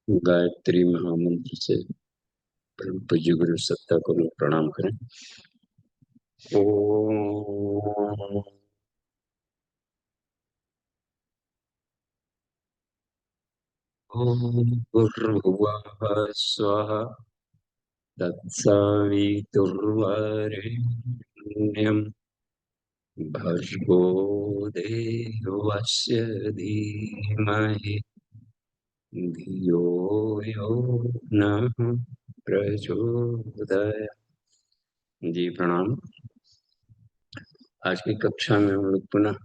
गायत्री महामंत्र से परम पूज्य गुरु सत्ता को मैं प्रणाम करें। ओम भूर्भुवः स्वः तत्सवितुर्वरेण्यं भर्गो देवस्य धीमहि धियो यो नः प्रचोदयात्। जी प्रणाम। आज की कक्षा में हम लोग पुनः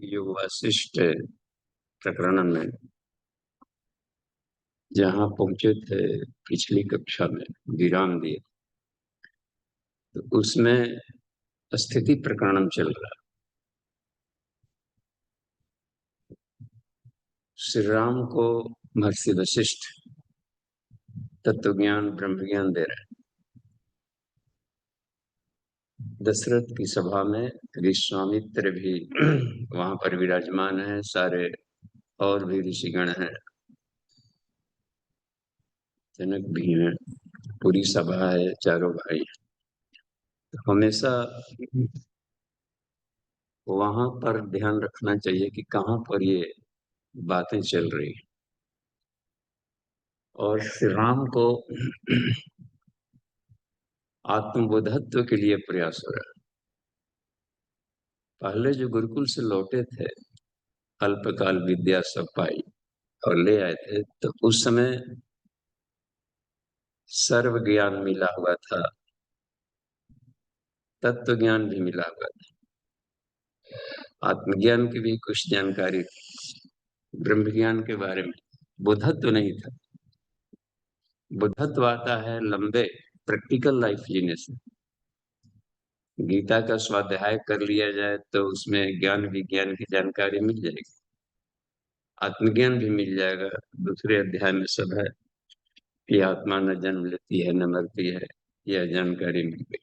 योग वासिष्ठ प्रकरण में जहाँ पहुंचे थे पिछली कक्षा में विराम दिए, तो उसमें स्थिति प्रकरण चल रहा। श्री राम को महर्षि वशिष्ठ तत्व ज्ञान ब्रह्म ज्ञान दे रहे हैं। दशरथ की सभा में विश्वामित्र भी वहां पर विराजमान है, सारे और भी ऋषिगण हैं, जनक भी हैं, पूरी सभा है, चारों भाई। तो हमेशा वहां पर ध्यान रखना चाहिए कि कहाँ पर ये बातें चल रही हैं। और श्री राम को आत्मबोधत्व के लिए प्रयास हो रहा है। पहले जो गुरुकुल से लौटे थे, अल्पकाल विद्या सब पाई और ले आए थे, तो उस समय सर्व ज्ञान मिला हुआ था, तत्व ज्ञान भी मिला हुआ था, आत्मज्ञान की भी कुछ जानकारी थी, ब्रह्म ज्ञान के बारे में बुद्धत्व नहीं था। बुद्धत्व आता है लंबे प्रैक्टिकल लाइफ जीने से। गीता का स्वाध्याय कर लिया जाए तो उसमें ज्ञान विज्ञान की जानकारी मिल जाएगी, आत्मज्ञान भी मिल जाएगा। दूसरे अध्याय में सब है कि आत्मा न जन्म लेती है न मरती है, यह जानकारी मिल गई।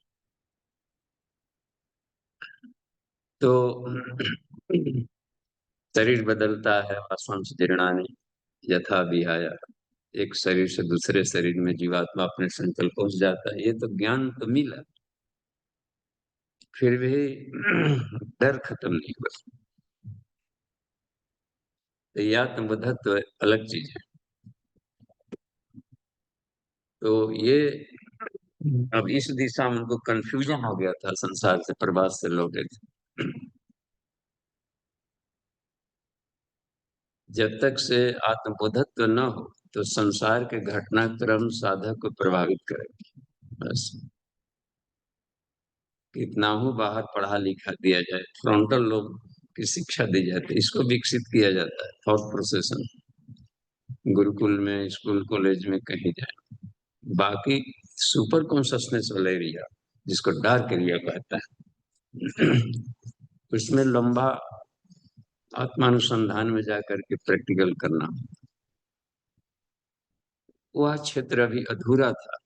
तो शरीर बदलता है, वासंश जीर्णानि यथा विहाय। एक शरीर से दूसरे शरीर में जीवात्मा अपने संकल्प पहुंच जाता है, ये तो ज्ञान तो मिला, फिर भी डर खत्म नहीं हुआ। तो ये आत्मबोधत्व अलग चीज है। तो ये अब इस दिशा में उनको कंफ्यूजन हो गया था, संसार से प्रवास से लौटे थे। जब तक से आत्मबोधत्व न हो तो संसार के घटनाक्रम साधक को प्रभावित करेगी। बस कितना हो बाहर पढ़ा लिखा दिया जाए, फ्रंटल लोग की शिक्षा दी जाती है, इसको विकसित किया जाता है थॉट प्रोसेसन, गुरुकुल में, स्कूल कॉलेज में, कहीं जाए। बाकी सुपर कॉन्शसनेस वाला एरिया, जिसको डार्क एरिया कहता है, उसमें लंबा आत्मानुसंधान में जाकर के प्रैक्टिकल करना, वह क्षेत्र अभी अधूरा था।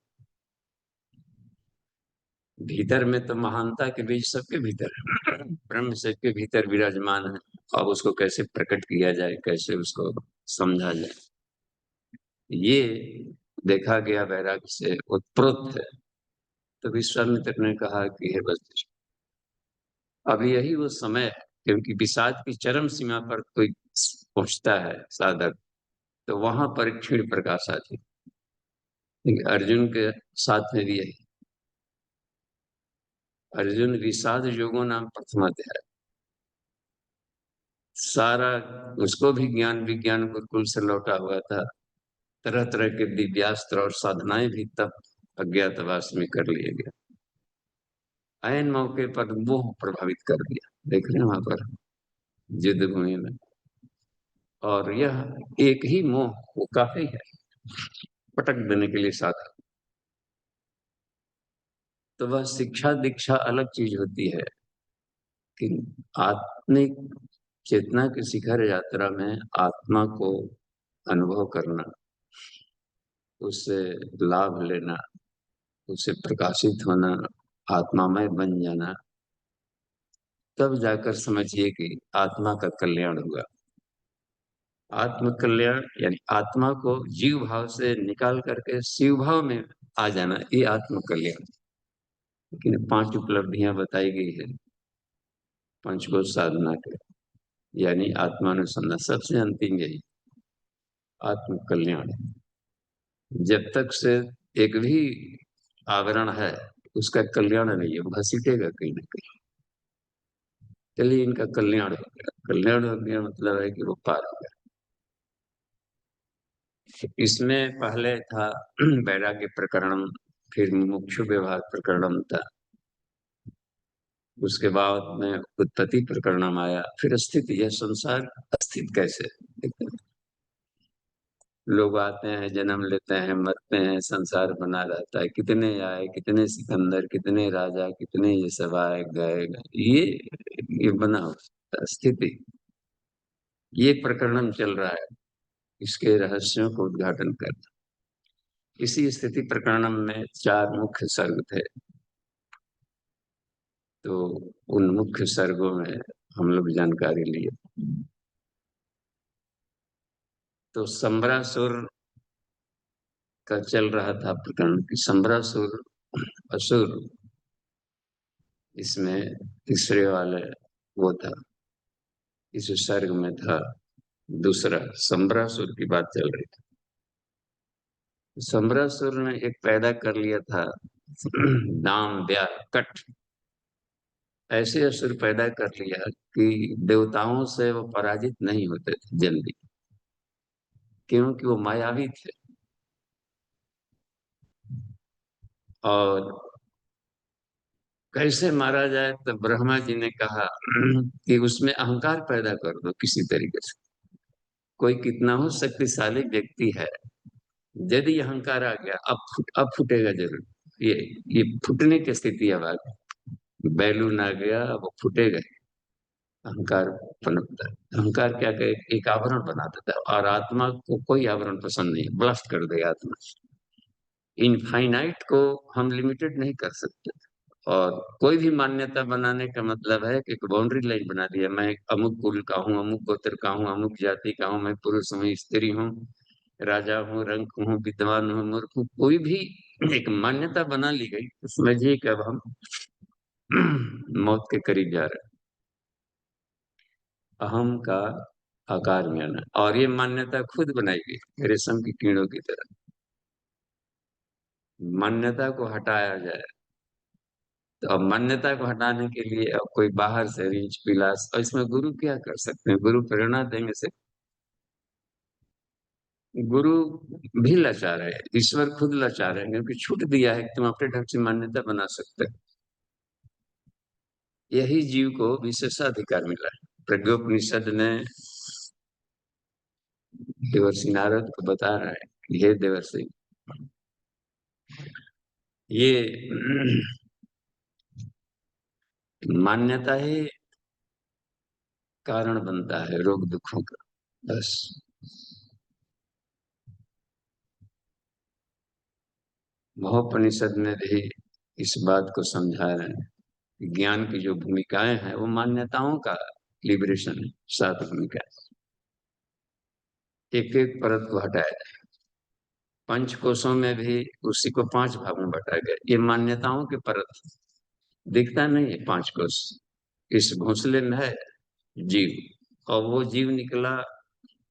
भीतर में तो महानता के बीच सबके भीतर है, ब्रह्म सबके भीतर विराजमान है। अब उसको कैसे प्रकट किया जाए, कैसे उसको समझा जाए, ये देखा गया वैराग्य से उत्प्रोत है। तो विश्वामित्र ने कहा कि हे वशिष्ठ, अब यही वो समय है, क्योंकि विषाद की चरम सीमा पर कोई पहुंचता है साधक, तो वहां पर क्षीण प्रकाश आती है। अर्जुन के साथ में भी यही, अर्जुन विषाद योगो नाम प्रथम अध्याय, सारा उसको भी ज्ञान विज्ञान गुरुकुल से लौटा हुआ था, तरह तरह के दिव्यास्त्र और साधनाएं भी तब अज्ञातवास में कर लिए गए। ऐन मौके पर मोह प्रभावित कर दिया, देख रहे हैं वहां पर युद्ध भूमि में। और यह एक ही मोह वो काफी है पटक देने के लिए साधन। तो वह शिक्षा दीक्षा अलग चीज होती है कि आत्मिक चेतना की शिखर यात्रा में आत्मा को अनुभव करना, उससे लाभ लेना, उससे प्रकाशित होना, आत्मामय बन जाना, तब जाकर समझिए कि आत्मा का कल्याण हुआ। आत्म कल्याण यानी आत्मा को जीव भाव से निकाल करके शिव भाव में आ जाना, ये आत्म कल्याण। लेकिन 5 उपलब्धियां बताई गई है पंचकोश साधना के, यानी आत्मानुसंधान सबसे अंतिम यही आत्म कल्याण। जब तक से एक भी आवरण है उसका कल्याण नहीं है, घसीटेगा कहीं ना कहीं। चलिए इनका कल्याण हो गया, कल्याण हो गया मतलब है कि वो पार हो गया। इसमें पहले था वैराग्य प्रकरण, फिर मुमुक्षु व्यवहार प्रकरण था, उसके बाद में उत्पत्ति प्रकरण आया, फिर स्थिति, यह संसार अस्तित्व कैसे। लोग आते हैं, जन्म लेते हैं, मरते हैं, संसार बना रहता है, कितने आए, कितने सिकंदर, कितने राजा, कितने ये सब आए गए, ये बना होता है स्थिति। ये प्रकरण चल रहा है, इसके रहस्यों को उद्घाटन करना। इसी स्थिति प्रकरण में 4 मुख्य सर्ग थे, तो उन मुख्य सर्गों में हम लोग जानकारी लिए। तो संबरासुर का चल रहा था प्रकरण कि संबरासुर असुर, इसमें तीसरे वाले वो था, इस सर्ग में था दूसरा, संबरासुर की बात चल रही थी। संबरासुर ने एक पैदा कर लिया था दाम ब्याह कट, ऐसे असुर पैदा कर लिया कि देवताओं से वो पराजित नहीं होते थे जल्दी, क्योंकि वो मायावी थे। और कैसे मारा जाए, तो ब्रह्मा जी ने कहा कि उसमें अहंकार पैदा कर दो किसी तरीके से। कोई कितना हो शक्तिशाली व्यक्ति है, यदि अहंकार आ गया, अब फूटेगा जरूर। ये ये फूटने की स्थिति अब आ गई, बैलून आ गया, वो फूटेगा ही। अहंकार पनपता है, अहंकार क्या करे, एक आवरण बना देता है, और आत्मा को कोई आवरण पसंद नहीं, ब्लास्ट कर देगा आत्मा। इनफाइनाइट को हम लिमिटेड नहीं कर सकते। और कोई भी मान्यता बनाने का मतलब है कि एक बाउंड्री लाइन बना दिया, मैं अमुक कुल का हूँ, अमुक गोत्र का हूँ, अमुक जाति का हूँ, मैं पुरुष हूँ, स्त्री हूँ, राजा हूँ, रंक हूँ, विद्वान हूँ, मूर्ख हूँ, कोई भी एक मान्यता बना ली गई तो समझिए कि अब हम मौत के करीब जा रहे हैं। अहम का आकार में आना, और ये मान्यता खुद बनाई गई रेशम की कीड़ों की तरह। मान्यता को हटाया जाए, तो अब मान्यता को हटाने के लिए अब कोई बाहर से रीच पिलास, और इसमें गुरु क्या कर सकते हैं, गुरु प्रेरणा देंगे से। गुरु भी लाचार है, ईश्वर खुद लाचार है, क्योंकि छूट दिया है कि तुम अपने ढंग से मान्यता बना सकते हो। यही जीव को विशेषाधिकार मिला है। प्रज्ञोपनिषद ने देवर्षि नारद को बता रहा है कि हे देवर्षि, ये मान्यता ही कारण बनता है रोग दुखों का, बस। महोपनिषद में भी इस बात को समझा रहे हैं कि ज्ञान की जो भूमिकाएं हैं वो मान्यताओं का लिबरेशन है। 7 भूमिका, एक एक परत को हटाया जाए। पंच कोशों में भी उसी को 5 भागों में बांटा गया, ये मान्यताओं के परत। दिखता नहीं है 5 कोश, इस घोंसले में है जीव, और वो जीव निकला,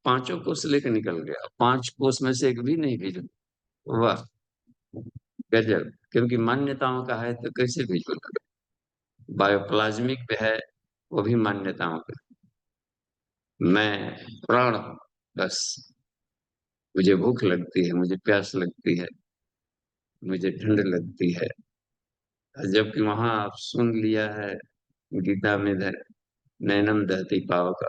पांचों कोष लेकर निकल गया, 5 कोष में से एक भी नहीं भेजा। वाह, गजब। क्योंकि मान्यताओं का है तो कैसे भेजो। बायोप्लाज्मिक पे है, वो भी मान्यताओं पे। मैं प्राण हूं, बस। मुझे भूख लगती है, मुझे प्यास लगती है, मुझे ठंड लगती है। जबकि वहां आप सुन लिया है गीता में, नैनम दहती पावक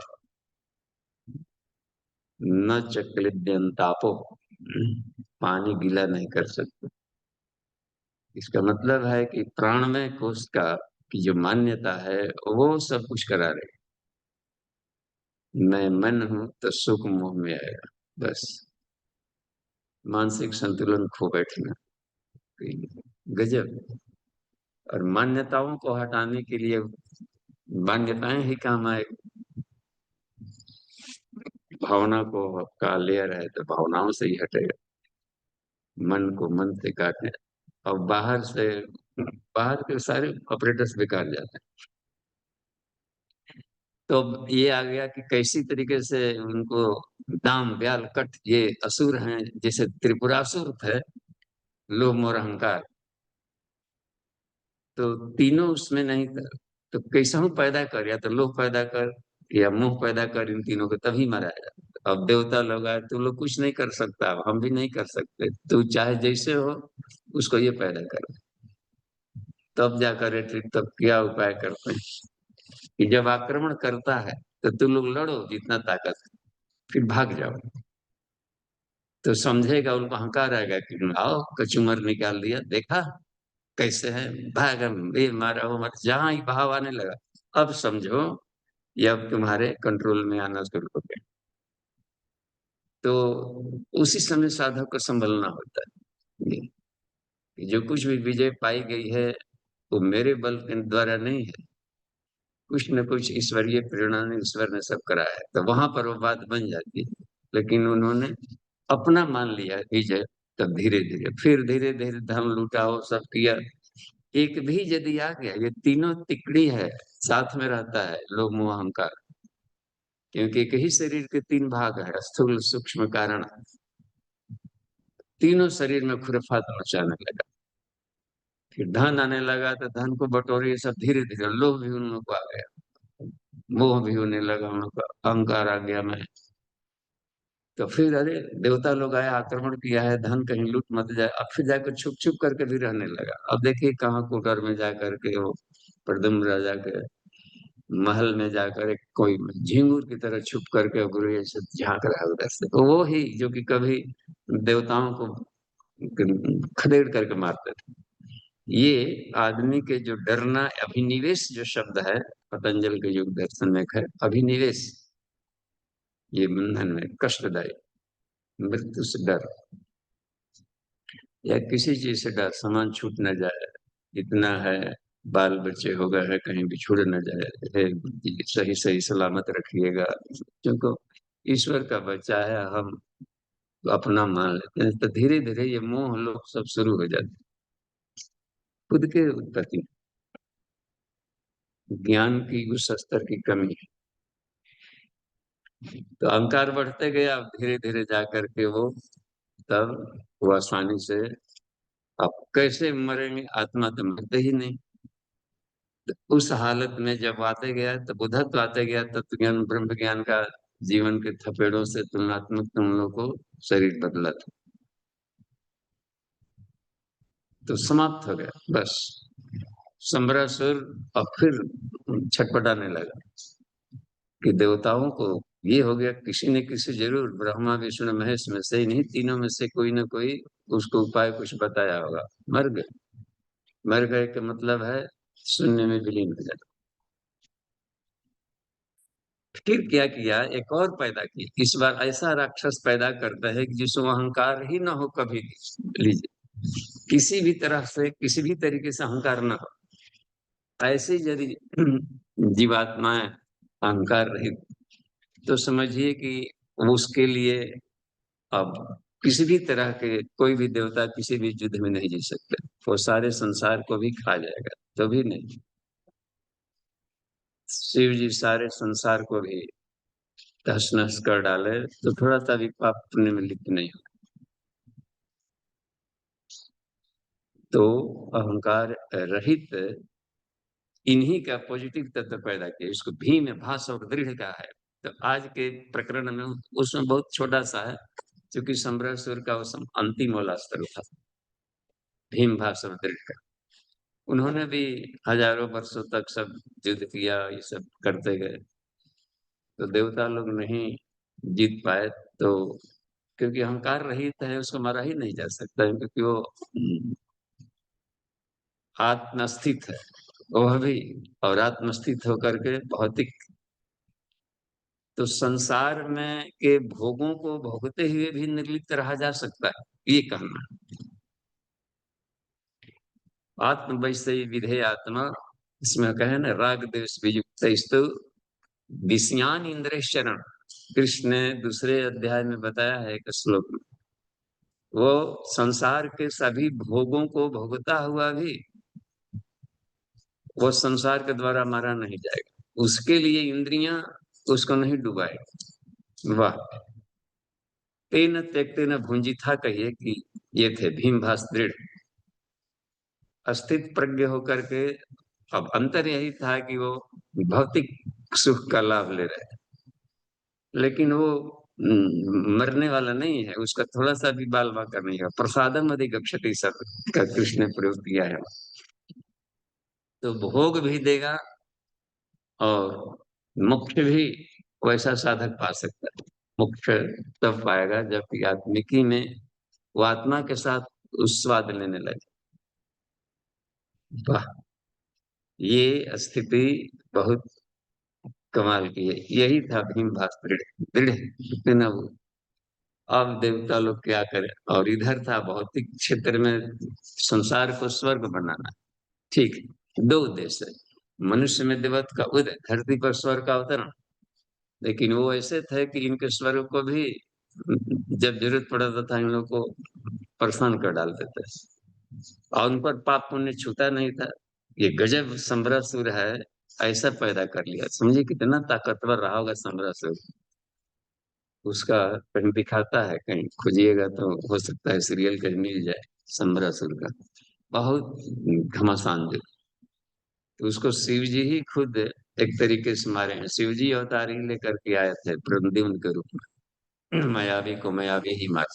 न चक्लिद्यंतापो, पानी गीला नहीं कर सकते। इसका मतलब है कि प्राणमय कोश का की जो मान्यता है वो सब कुछ करा रही। मैं मन हूं तो सुख मोह में आएगा, बस। मानसिक संतुलन खो बैठना, गजब। और मान्यताओं को हटाने के लिए मान्यताएं ही काम आए। भावना को का लेयर है तो भावनाओं से ही हटेगा, मन को मन से काटे। और बाहर के सारे ऑपरेटर्स बेकार जाते हैं। तो अब ये आ गया कि कैसी तरीके से उनको दाम ब्याल कट, ये असुर हैं, जैसे त्रिपुरासुर थे, लोभ मोह अहंकार, तो तीनों उसमें नहीं था। तो कैसा हूं पैदा कर, या तो लोभ पैदा कर या मोह पैदा कर, इन तीनों को तभी मराया। अब देवता लोग आए, तू लोग कुछ नहीं कर सकता, अब हम भी नहीं कर सकते, तू चाहे जैसे हो उसको ये पैदा कर। तब जाकर retreat, तब क्या उपाय करते हैं कि जब आक्रमण करता है तो तुम लोग लड़ो जितना ताकत है, फिर भाग जाओ। तो समझेगा, उनको अहंकार आएगा कि आओ कचूमर निकाल दिया, देखा कैसे है, भाग, ये मारा वो मारा, जहां ही भाव आने लगा, अब समझो ये अब तुम्हारे कंट्रोल में आना शुरू हो गया। तो उसी समय साधक को संभलना होता है। कि जो कुछ भी विजय पाई गई है वो मेरे बल के द्वारा नहीं है, कुछ न कुछ ईश्वरीय प्रेरणा ने, ईश्वर ने सब कराया है, तो वहां पर वो बात बन जाती है। लेकिन उन्होंने अपना मान लिया विजय, तब धीरे धीरे फिर धीरे धीरे धन लुटाओ सब किया। एक भी यदि आ गया, ये तीनों तिकड़ी है, साथ में रहता है लोभ मोह अहंकार, क्योंकि एक ही शरीर के तीन भाग है, स्थूल सूक्ष्म कारण। तीनों शरीर में खुरफात मचाने लगा। फिर धन आने लगा तो धन को बटोरे, ये सब धीरे धीरे लोभ भी उन लोगों को आ गया, मोह भी होने लगा उन लोगों का, अहंकार आ गया मैं। तो फिर अरे देवता लोग आए, आक्रमण किया है, धन कहीं लूट मत जाए, अब फिर जाकर छुप छुप करके भी रहने लगा। अब देखिए कहाँ कुटर में जाकर के वो प्रद्युम्न राजा के महल में जाकर एक कोई झिंगुर की तरह छुप करके गुरु ये सब झांक रहा है उधर से, तो वो ही जो कि कभी देवताओं को खदेड़ करके मारते थे। ये आदमी के जो डरना, अभिनिवेश जो शब्द है, पतंजल के योग दर्शन में है अभिनिवेश, ये बंधन में कष्टदायी, मृत्यु से डर या किसी चीज से डर, सामान छूट न जाए, इतना है, बाल बच्चे हो गए हैं कहीं बिछुड़ न जाए, हे बुद्धि सही सही सलामत रखिएगा, क्योंकि ईश्वर का बच्चा है, हम अपना मान लेते हैं। तो धीरे धीरे ये मोह लोग सब शुरू हो जाते हैं, खुद के उत्पत्ति, ज्ञान की उस स्तर की कमी है। तो अहंकार बढ़ते गया, अब धीरे धीरे जा करके वो, तब वो आसानी से, अब कैसे मरेंगे, आत्मा तो मरते ही नहीं। तो उस हालत में जब आते गया, तो बुद्धत्व आते गया, तत्व ज्ञान ब्रह्म ज्ञान का जीवन के थपेड़ों से तुलनात्मक तुम लोग को शरीर बदला था, तो समाप्त हो गया बस। सम्रासुर अब फिर छटपटाने लगा कि देवताओं को ये हो गया, किसी न किसी जरूर ब्रह्मा विष्णु महेश में से ही नहीं, तीनों में से कोई ना कोई उसको उपाय कुछ बताया होगा। मर गए, मर गए का मतलब है शून्य में विलीन हो जाना। फिर क्या किया, एक और पैदा किया, इस बार ऐसा राक्षस पैदा करता है कि जिसको अहंकार ही ना हो कभी भी। लीजिए, किसी भी तरह से किसी भी तरीके से अहंकार ना हो, ऐसे यदि जीवात्माएं अहंकार रहित, तो समझिए कि उसके लिए अब किसी भी तरह के कोई भी देवता किसी भी युद्ध में नहीं जीत सकते, वो सारे संसार को भी खा जाएगा, तो भी नहीं। शिव जी सारे संसार को भी तहस नहस कर डाले तो थोड़ा सा भी पाप पुण्य में लिप्त नहीं हो। तो अहंकार रहित इन्हीं का पॉजिटिव तत्व पैदा किया, इसको भीम भास और दृढ़ का है। तो आज के प्रकरण में उसमें बहुत छोटा सा है, क्योंकि सम्रासुर का उस अंतिम वाला स्तर था, भीम भास और दृढ़ का। उन्होंने भी हजारों वर्षों तक सब युद्ध किया, ये सब करते गए, तो देवता लोग नहीं जीत पाए। तो क्योंकि अहंकार रहित है, उसको मारा ही नहीं जा सकता है, क्योंकि वो आत्मस्थित है वह भी, और आत्मस्थित होकर के भौतिक, तो संसार में के भोगों को भोगते हुए भी निर्लिप्त रहा जा सकता है, ये कहना। आत्म वैसे विधेय आत्मा, इसमें कहे ना, राग द्वेष वियुक्त स्तु विषयान इंद्रिय शरण, कृष्ण ने दूसरे अध्याय में बताया है एक श्लोक में, वो संसार के सभी भोगों को भोगता हुआ भी वो संसार के द्वारा मारा नहीं जाएगा, उसके लिए इंद्रियां उसको नहीं डुबाएगी। वाह। तेन त्यक्ते न भुंजी था, कहिए कि ये थे भीमभास दृढ़, अस्तित्व प्रज्ञ होकर के। अब अंतर यही था कि वो भौतिक सुख का लाभ ले रहे हैं, लेकिन वो मरने वाला नहीं है, उसका थोड़ा सा भी बाल बांका नहीं है। प्रसादम अधिगच्छति सब का कृष्ण ने प्रयोग किया है। तो भोग भी देगा और मोक्ष भी वैसा साधक पा सकता है। मोक्ष तब पाएगा जबकि आत्मिकी में वो आत्मा के साथ उस स्वाद लेने लगे। वाह, ये स्थिति बहुत कमाल की है। यही था भीम भास दृढ़, दृढ़ कितना वो। अब देवता लोग क्या करें, और इधर था भौतिक क्षेत्र में संसार को स्वर्ग बनाना। ठीक है, दो उद्देश्य है, मनुष्य में देवत्व का उदय, धरती पर स्वर्ग का अवतरण। लेकिन वो ऐसे थे कि इनके स्वर्ग को भी जब जरूरत पड़ता था इन लोग को परेशान कर डालते थे, और उन पर पाप पुण्य छूता नहीं था। ये गजब समरासुर है, ऐसा पैदा कर लिया। समझिए कितना ताकतवर रहा होगा समरासुर। उसका कहीं दिखाता है, कहीं खोजिएगा तो हो सकता है सीरियल कहीं मिल जाए समरासुर का। बहुत घमासान जो, तो उसको शिव जी ही खुद एक तरीके से मारे हैं। शिव जी अवतार ही लेकर के आए थे प्रद्युम्न के रूप में, मायावी को मायावी ही मार,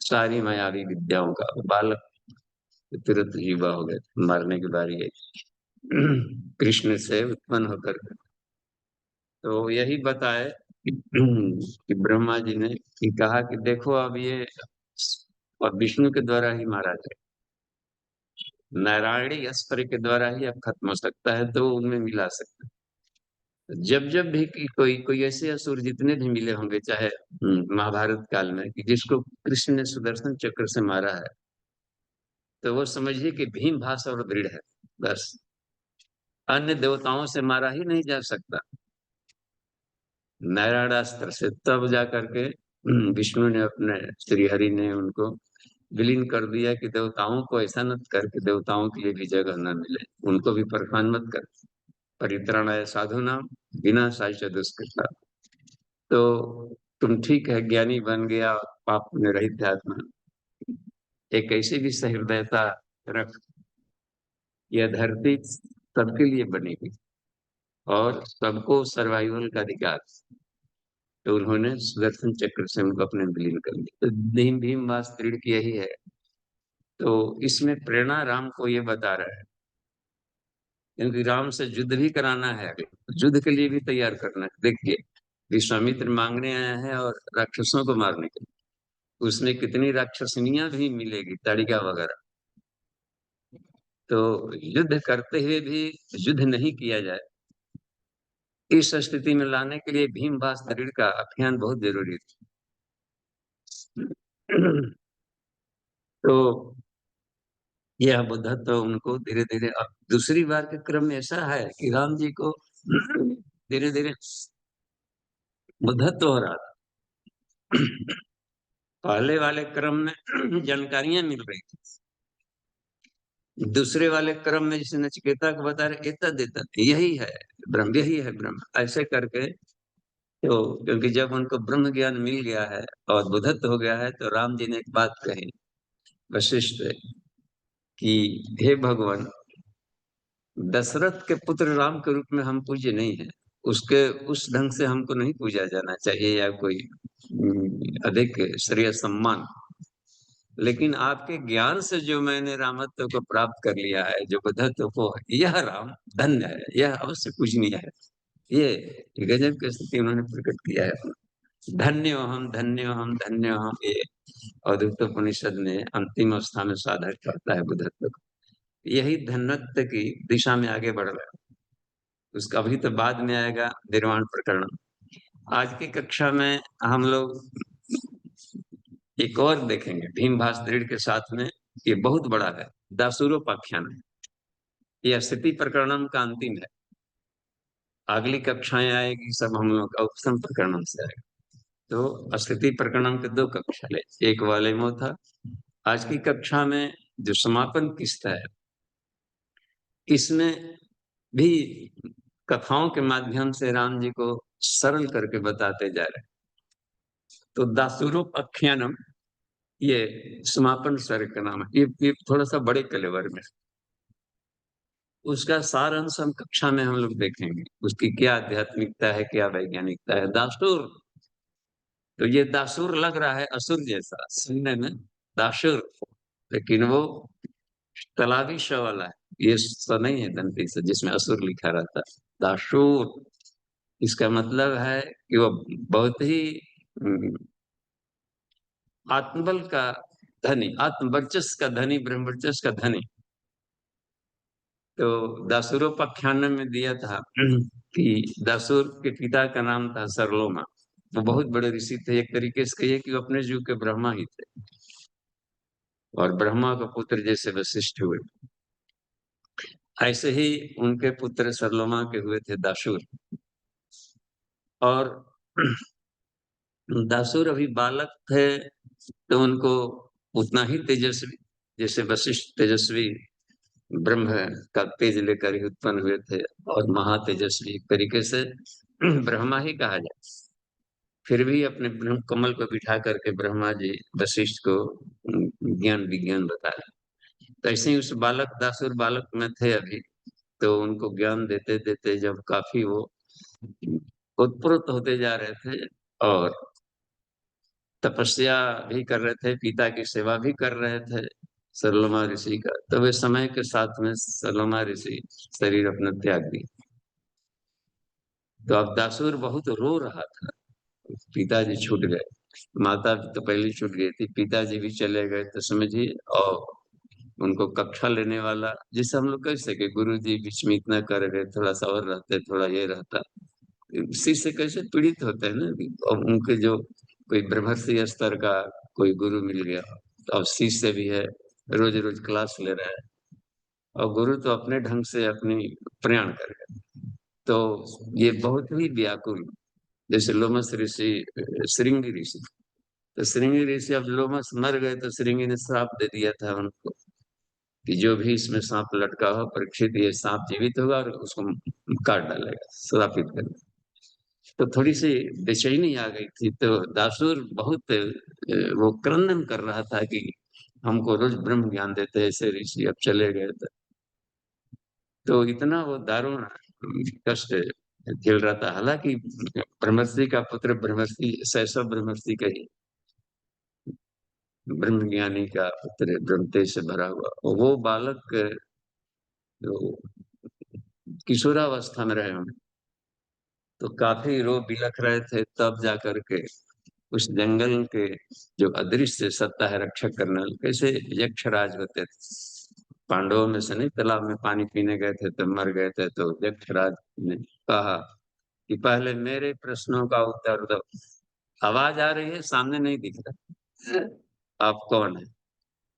सारी मायावी विद्याओं का बालक तुरंत युवा हो गए, मारने की बारी आई। कृष्ण से उत्पन्न होकर के। तो यही बताए कि ब्रह्मा जी ने कि कहा कि देखो अब ये और विष्णु के द्वारा ही मारा जाए, नारायणी अस्त्र के द्वारा ही अब खत्म हो सकता है, तो उनमें मिला सकता है। जब जब भी कि कोई कोई ऐसे असुर जितने भी मिले होंगे, चाहे महाभारत काल में, कि जिसको कृष्ण ने सुदर्शन चक्र से मारा है, तो वो समझिए कि भीम भाष और दृढ़ है, बस। अन्य देवताओं से मारा ही नहीं जा सकता नारायणास्त्र से। तब जा करके विष्णु ने अपने, श्री हरि ने उनको विलीन कर दिया कि देवताओं को ऐसा मत कर कि देवताओं के लिए भी जगह न मिले, उनको भी परेशान मत कर। परित्राणाय साधु नाम विनाशाय च दुष्कृता। तो तुम ठीक है ज्ञानी बन गया, पाप में रहित आत्मा, एक ऐसी भी सहृदयता रख, यह धरती सबके लिए बनेगी और सबको सर्वाइवल का अधिकार। तो उन्होंने सुदर्शन चक्र से उनको अपने विलीन कर दिया। तो भीम भीम वास दृढ़ की यही है। तो इसमें प्रेरणा राम को ये बता रहा है, क्योंकि राम से युद्ध भी कराना है, युद्ध के लिए भी तैयार करना है। देखिए, विश्वामित्र मांगने आया है और राक्षसों को मारने के लिए, उसमें कितनी राक्षसनियां भी मिलेगी, तड़िका वगैरह। तो युद्ध करते हुए भी युद्ध नहीं किया जाए, इस स्थिति में लाने के लिए भीम भास दृढ़ का अभियान बहुत जरूरी था। तो यह बुद्धत्व तो उनको धीरे धीरे, अब दूसरी बार के क्रम में ऐसा है कि राम जी को धीरे धीरे बुद्धत्व हो रहा था। पहले वाले क्रम में जानकारियां मिल रही थी, दूसरे वाले क्रम में जिसे नचिकेता को बता रहे एतद एतद, यही है ब्रह्म, यही है ब्रह्म, ऐसे करके। तो क्योंकि जब उनको ब्रह्म ज्ञान मिल गया है और बुद्धत्व हो गया है, तो राम जी ने एक बात कही वशिष्ठ कि हे भगवान, दशरथ के पुत्र राम के रूप में हम पूज्य नहीं है, उसके उस ढंग से हमको नहीं पूजा जाना चाहिए या कोई अधिक श्रेय सम्मान। लेकिन आपके ज्ञान से जो मैंने रामत्व को प्राप्त कर लिया है, जो बुद्धत्व को, यह राम धन्य है, यह अवश्य पूजनीय है। ये गजब की स्थिति उन्होंने प्रकट किया है। धन्य हो हम, धन्य हो हम, धन्य हो हम, ये अवधूत उपनिषद में अंतिम अवस्था में साधक करता है बुद्धत्व को। यही धन्यत्व की दिशा में आगे बढ़ रहा है। उसका अभी तो बाद में आएगा निर्वाण प्रकरण। आज की कक्षा में हम लोग एक और देखेंगे भीम भास दृढ़ के साथ में, ये बहुत बड़ा है, दासुरोपाख्यान है। यह स्थिति प्रकरणम का अंतिम है। अगली कक्षाएं आएगी सब हम लोग का उपसम प्रकरणम से आएगा। तो स्थिति प्रकरणम के 2 कक्षा ले, एक वालेमो था। आज की कक्षा में जो समापन किस्सा है, इसमें भी कथाओं के माध्यम से राम जी को सरल करके बताते जा रहे हैं। तो दासुरोपाख्यानम ये समापन सर्ग का नाम है। ये थोड़ा सा बड़े कलेवर में, उसका सार अंश हम कक्षा में हम लोग देखेंगे, उसकी क्या आध्यात्मिकता है, क्या वैज्ञानिकता है। दासुर, तो ये दासुर लग रहा है असुर जैसा सुनने में, दासुर, लेकिन वो तालाबी श वाला है, ये स नहीं है दंती से जिसमें असुर लिखा रहता है। दासुर, इसका मतलब है कि वो बहुत ही आत्मबल का धनी, आत्मवर्चस्व का धनी, ब्रह्मवर्चस्व का धनी। तो दासुरोपाख्यान में दिया था कि दासुर के पिता का नाम था सरलोमा। वो बहुत बड़े ऋषि थे, एक तरीके से कहिए कि वो अपने युग के ब्रह्मा ही थे, और ब्रह्मा का पुत्र जैसे वशिष्ठ हुए, ऐसे ही उनके पुत्र सरलोमा के हुए थे दासुर। और दासुर अभी बालक थे, तो उनको उतना ही तेजस्वी, जैसे वशिष्ठ तेजस्वी ब्रह्म का तेज लेकर ही उत्पन्न हुए थे, और महातेजस्वी एक तरीके से ब्रह्मा ही कहा जाए। फिर भी अपने ब्रह्म कमल को बिठा करके ब्रह्मा जी वशिष्ठ को ज्ञान विज्ञान बताया। तो ऐसे ही उस बालक, दासुर बालक में थे अभी, तो उनको ज्ञान देते देते जब काफी वो उत्प्रोत होते जा रहे थे, और तपस्या भी कर रहे थे, पिता की सेवा भी कर रहे थे सरलोमा ऋषि का, तो वे समय के साथ में सरलोमा ऋषि शरीर अपना त्याग दिए। तो अब दासुर बहुत रो रहा था, पिताजी छूट गए, माता तो पहले छूट गई थी, पिताजी भी चले गए, तो समझिए। और उनको कक्षा लेने वाला, जिसे हम लोग कह सके गुरु जी बीच में इतना कर गए, थोड़ा सा और रहते, थोड़ा ये रहता, शिष्य कैसे पीड़ित होते हैं ना। और उनके जो कोई ब्रह्मर्षि स्तर का कोई गुरु मिल गया, तो अब शिष्य भी है, रोज रोज क्लास ले रहा है, और गुरु तो अपने ढंग से अपनी प्रयाण कर गए। तो ये बहुत ही व्याकुल, जैसे लोमस ऋषि, श्रृंगी ऋषि, तो श्रृंगी ऋषि अब लोमस मर गए, तो श्रृंगी ने श्राप दे दिया था उनको कि जो भी इसमें सांप लटका हो परीक्षित, ये सांप जीवित होगा और उसको काट डालेगा, श्रापित कर। तो थोड़ी सी बेचैनी आ गई थी, तो दासुर बहुत वो क्रंदन कर रहा था कि हमको रोज ब्रह्म ज्ञान देते ऐसे ऋषि अब चले गए। तो इतना वो दारुण कष्ट झेल रहा था। हालांकि ब्रह्मर्षि का पुत्र ब्रह्मर्षि, शैशव ब्रह्मर्षि का ही, ब्रह्म ज्ञानी का पुत्र, ब्रह्म तेज से भरा हुआ, और वो बालक जो किशोरावस्था में रहे होंगे, तो काफी रो बिलख रहे थे, तब जा करके उस जंगल के जो अदृश्य सत्ता है रक्षक करने वाले, कैसे यक्षराज होते थे, पांडवों में से नहीं, तालाब में पानी पीने गए थे तो मर गए थे, तो यक्षराज ने कहा कि पहले मेरे प्रश्नों का उत्तर दो। आवाज आ रही है, सामने नहीं दिख रहा आप कौन है,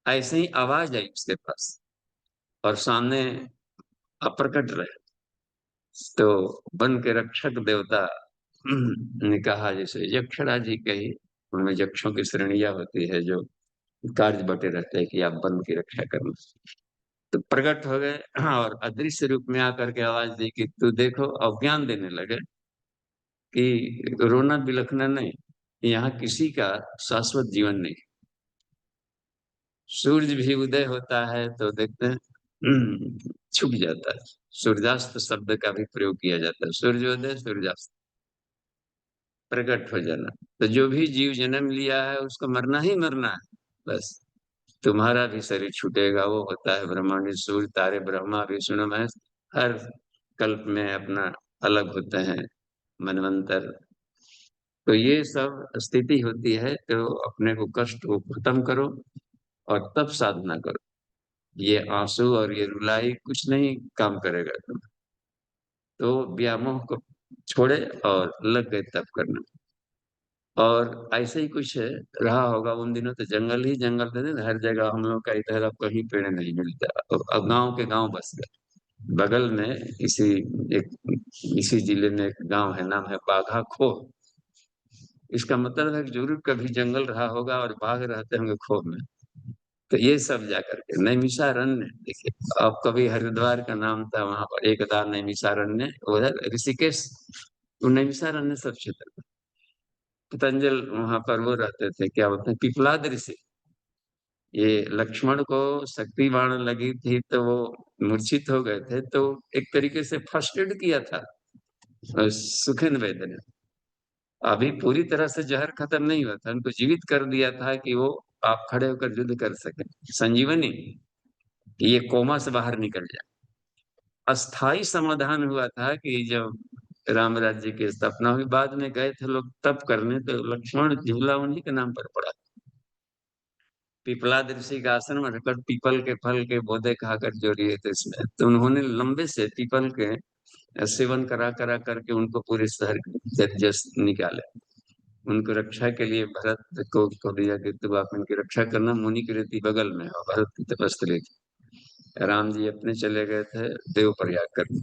ऐसे ही आवाज आई उसके पास, और सामने अप्रकट रहे। तो वन के रक्षक देवता ने कहा, जैसे यक्षराज जी कही, उनमें यक्षों की श्रेणियां होती है जो कार्य बटे रहते हैं कि आप वन की रक्षा करना। तो प्रकट हो गए और अदृश्य रूप में आकर के आवाज दी कि तू देखो, और ज्ञान देने लगे कि रोना बिलखना नहीं, यहाँ किसी का शाश्वत जीवन नहीं। सूर्य भी उदय होता है तो देखते हैं छुप जाता है, सूर्यास्त शब्द का भी प्रयोग किया जाता है, सूर्योदय सूर्यास्त, प्रकट हो जाना। तो जो भी जीव जन्म लिया है उसको मरना ही मरना है, बस। तुम्हारा भी शरीर छूटेगा, वो होता है ब्रह्मांड, सूर्य, तारे, ब्रह्मा, विष्णु महेश, हर कल्प में अपना अलग होते हैं मनवंतर। तो ये सब स्थिति होती है, तो अपने को कष्ट को खत्म करो और तब साधना करो। ये आंसू और ये रुलाई कुछ नहीं काम करेगा तुम, तो व्यामोह को छोड़े और लग गए तब करना। और ऐसे ही कुछ रहा होगा उन दिनों, तो जंगल ही जंगल थे ना, हर जगह हम लोग का, इधर अब कहीं पेड़ नहीं मिलता, अब गांव के गांव बस गए। बगल में इसी एक, इसी जिले में एक गांव है, नाम है बाघा खो। इसका मतलब है कि जरूर कभी जंगल रहा होगा और बाघ रहते होंगे खोह में। तो ये सब जाकर के नैमिषारण्य देखिए, अब कभी हरिद्वार का नाम था वहां पर एकदा नैमिषारण्य, उधर ऋषिकेश, वो नैमिषारण्य सब क्षेत्र। पतंजल वहां पर वो रहते थे, क्या बोलते हैं, पिपलाद ऋषि। ये लक्ष्मण को शक्ति बाण लगी थी तो वो मूर्छित हो गए थे, तो एक तरीके से फर्स्ट एड किया था सुखेन वैद्य ने। अभी पूरी तरह से जहर खत्म नहीं हुआ था, उनको जीवित कर दिया था कि वो आप खड़े होकर युद्ध कर सके, संजीवनी, कि ये कोमा से बाहर निकल जाए। अस्थाई समाधान हुआ था कि जब राम राज्य की स्थापना हुई, बाद में गए थे लोग तप करने, तो लक्ष्मण झूला उन्हीं के नाम पर पड़ा। पिपलाद ऋषि का आश्रम में रखकर पीपल के फल के बोधे खाकर जो लिए थे इसमें, तो उन्होंने लंबे से पीपल के सेवन करा करा करके उनको पूरे शहर जस निकाले। उनको रक्षा के लिए भरत को कह दिया कि तू आप इनकी रक्षा करना, मुनि की रीति बगल में, और भरत की तपस्या थी। राम जी अपने चले गए थे देव प्रयाग करने,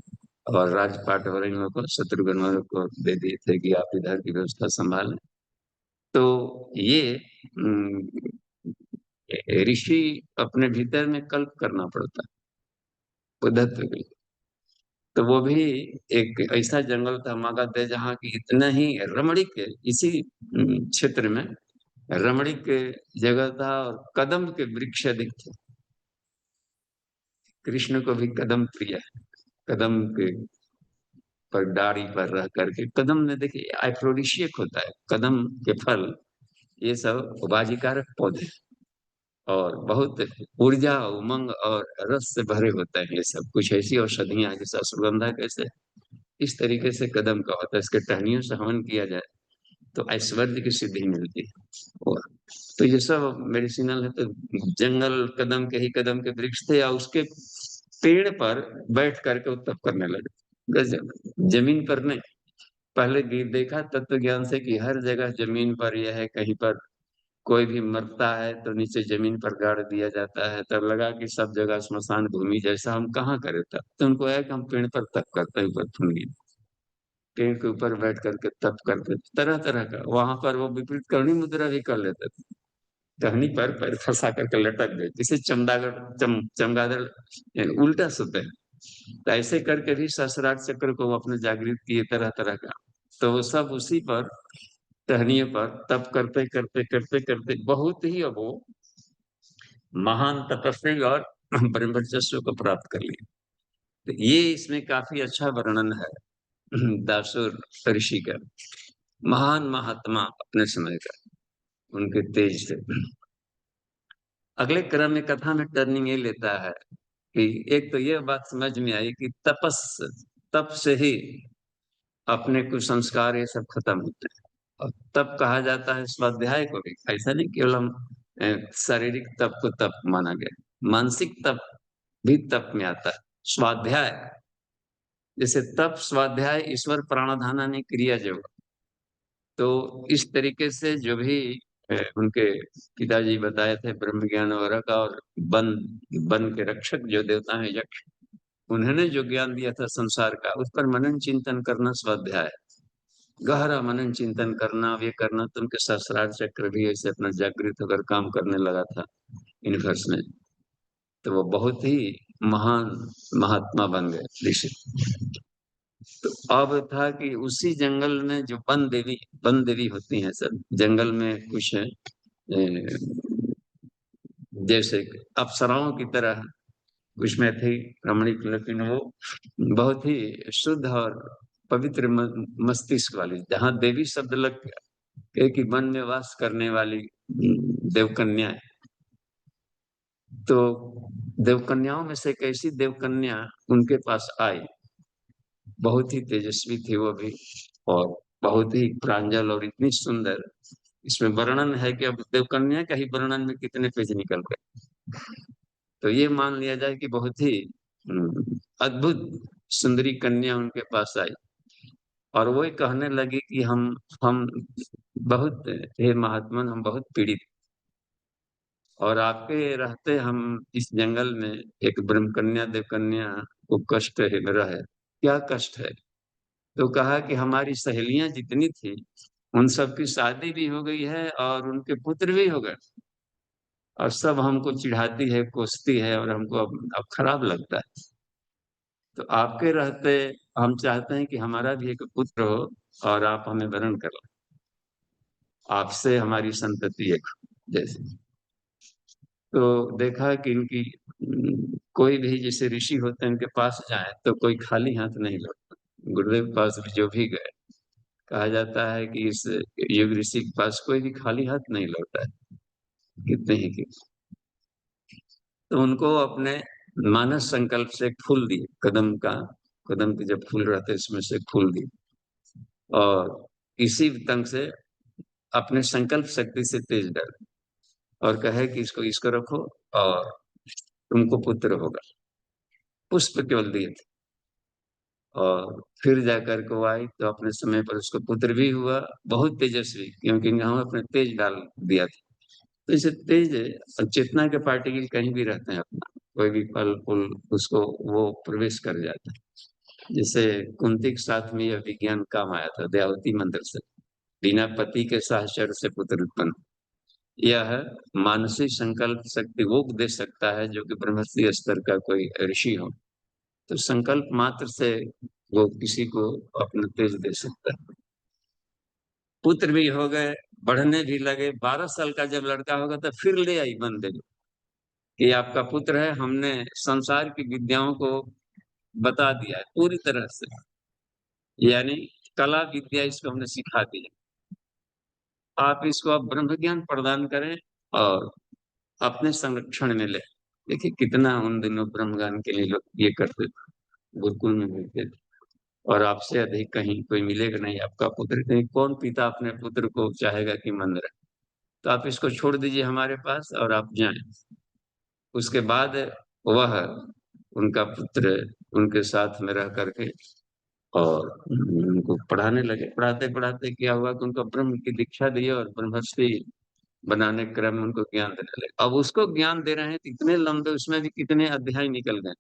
और राजपाट हो रही को शत्रुघ्न को दे दिए थे कि आप इधर की व्यवस्था संभालें। तो ये ऋषि अपने भीतर में कल्प करना पड़ता है बुद्धत्व के लिए। तो वो भी एक ऐसा जंगल था मगध, जहाँ की इतना ही रमणीक, इसी क्षेत्र में रमणीक जगह था, और कदम के वृक्ष अधिक थे। कृष्ण को भी कदम प्रिय है। कदम के पर डाड़ी पर रह करके, कदम में देखिए एफ्रोडिशियक होता है कदम के फल, ये सब उपाधिकारक पौधे, और बहुत ऊर्जा उमंग और रस से भरे होते हैं। ये सब कुछ ऐसी औषधियां हैं, जैसे अश्वगंधा कैसे इस तरीके से कदम का होता है, इसके टहनियों से हवन किया जाए तो ऐश्वर्य की सिद्धि मिलती है। और तो ये सब मेडिसिनल है। तो जंगल कदम के ही कदम के वृक्ष थे, या उसके पेड़ पर बैठ करके वो तप करने लगे। गजब, जमीन पर नहीं। पहले भी देखा तत्व ज्ञान से कि हर जगह जमीन पर यह है, कहीं पर कोई भी मरता है तो नीचे जमीन पर गाड़ दिया जाता है, तब लगा कि सब जगह स्मशान भूमि जैसा, हम कहाँ करें तब, तो उनको है कि हम पेड़ पर तप करते हैं, ऊपर ठुनगी पेड़ के ऊपर बैठ करके तप करते थे, तरह तरह का। वहां पर वो विपरीत करणी मुद्रा भी कर लेते थे, टहनी पर पैर फंसा करके लटक गए, जिसे चमगादड़ यानी उल्टा सोते हैं। तो ऐसे करके भी सहस्रार चक्र को वो अपने जागृत किए तरह तरह का। तो वो सब उसी पर टहनियों पर तप करते करते करते करते बहुत ही अब वो महान तपस्वी और ब्रह्मचर्य को प्राप्त कर लिए। तो ये इसमें काफी अच्छा वर्णन है दासुर ऋषि का, महान महात्मा अपने समय का, उनके तेज से। अगले क्रम में कथा में टर्निंग ये लेता है कि एक तो ये बात समझ में आई कि तप से ही अपने कुसंस्कार ये सब खत्म होते हैं। और तप कहा जाता है स्वाध्याय को भी, ऐसा नहीं केवल हम शारीरिक तप को तप माना गया, मानसिक तप भी तप में आता है। स्वाध्याय, जैसे तप स्वाध्याय ईश्वर प्राणाधान ने क्रिया जो, तो इस तरीके से जो भी उनके पिताजी बताए थे ब्रह्म ज्ञान और वन वन के रक्षक जो देवता हैं यक्ष, उन्होंने जो ज्ञान दिया था संसार का, उस पर मनन चिंतन करना स्वाध्याय, गहरा मनन चिंतन करना, ये करना। तो उनके सहस्रार चक्र भी ऐसे अपना जागृत होकर काम करने लगा था यूनिवर्स में। तो वो बहुत ही महान महात्मा बन गए ऋषि। तो अब था कि उसी जंगल में जो वन देवी होती हैं सब जंगल में कुछ है, जैसे अप्सराओं की तरह कुछ में थी रमणीक, लेकिन वो बहुत ही शुद्ध और पवित्र मस्तिष्क वाली, जहाँ देवी शब्द लग गया कि वन में वास करने वाली देवकन्या है। तो देवकन्याओं में से एक ऐसी देवकन्या उनके पास आई, बहुत ही तेजस्वी थी वो भी, और बहुत ही प्रांजल और इतनी सुंदर। इसमें वर्णन है कि अब देवकन्या का ही वर्णन में कितने पेज निकल गए। तो ये मान लिया जाए कि बहुत ही अद्भुत सुंदरी कन्या उनके पास आई, और वो कहने लगी कि हम बहुत, हे महात्मन, हम बहुत पीड़ित, और आपके रहते हम इस जंगल में एक ब्रह्म कन्या देव कन्या को कष्ट है, मेरा है। क्या कष्ट है? तो कहा कि हमारी सहेलियां जितनी थी उन सब की शादी भी हो गई है और उनके पुत्र भी हो गए, और सब हमको चिढ़ाती है, कोसती है, और हमको अब खराब लगता है। तो आपके रहते हम चाहते हैं कि हमारा भी एक पुत्र हो और आप हमें वरण करो, आपसे हमारी संतति एक हो जैसे। तो देखा कि इनकी कोई भी जैसे ऋषि होते हैं उनके पास जाए तो कोई खाली हाथ नहीं लौटता। गुरुदेव के पास भी जो भी गए, कहा जाता है कि इस युग ऋषि के पास कोई भी खाली हाथ नहीं लौटा है, कितने ही की। तो उनको अपने मानस संकल्प से एक फूल दिए, कदम का, कदम के जब फूल रहते इसमें से फूल दिए, और इसी तंग से अपने संकल्प शक्ति से तेज डाले, और कहे कि इसको इसको रखो और तुमको पुत्र होगा। पुष्प केवल दिए थे, और फिर जाकर के वो आई तो अपने समय पर उसको पुत्र भी हुआ, बहुत तेजस्वी, क्योंकि हम अपने तेज डाल दिया था। तो इसे तेज चेतना के पार्टिकल कहीं भी रहते हैं अपना, कोई भी फल फूल उसको वो प्रवेश कर जाता है। जैसे कुंती के साथ में यह विज्ञान काम आया था दयावती मंत्र से, बिना पति के सहचर से पुत्र उत्पन्न। यह मानसिक संकल्प शक्ति वो दे सकता है जो कि ब्रह्मस्त्री स्तर का कोई ऋषि हो, तो संकल्प मात्र से वो किसी को अपना तेज दे सकता है। पुत्र भी हो गए, बढ़ने भी लगे। 12 साल का जब लड़का होगा तो फिर ले आई बंदे कि आपका पुत्र है, हमने संसार की विद्याओं को बता दिया है पूरी तरह से, यानी कला विद्या इसको हमने सिखा दी है, आप इसको अब ब्रह्म ज्ञान प्रदान करें और अपने संरक्षण में ले। देखिए कितना उन दिनों ब्रह्म ज्ञान के लिए लोग ये करते थे, गुरुकुल में मिलते थे। और आपसे अधिक कहीं कोई मिलेगा नहीं आपका पुत्र, कहीं कौन पिता अपने पुत्र को चाहेगा कि मंद रहे। तो आप इसको छोड़ दीजिए हमारे पास और आप जाएं। उसके बाद वह उनका पुत्र उनके साथ में रह करके और उनको पढ़ाने लगे। पढ़ाते पढ़ाते क्या हुआ कि उनको ब्रह्म की दीक्षा दी और ब्रह्मर्षि बनाने के क्रम में उनको ज्ञान देने लगे। अब उसको ज्ञान दे रहे हैं तो इतने लंबे, उसमें भी कितने अध्याय निकल गए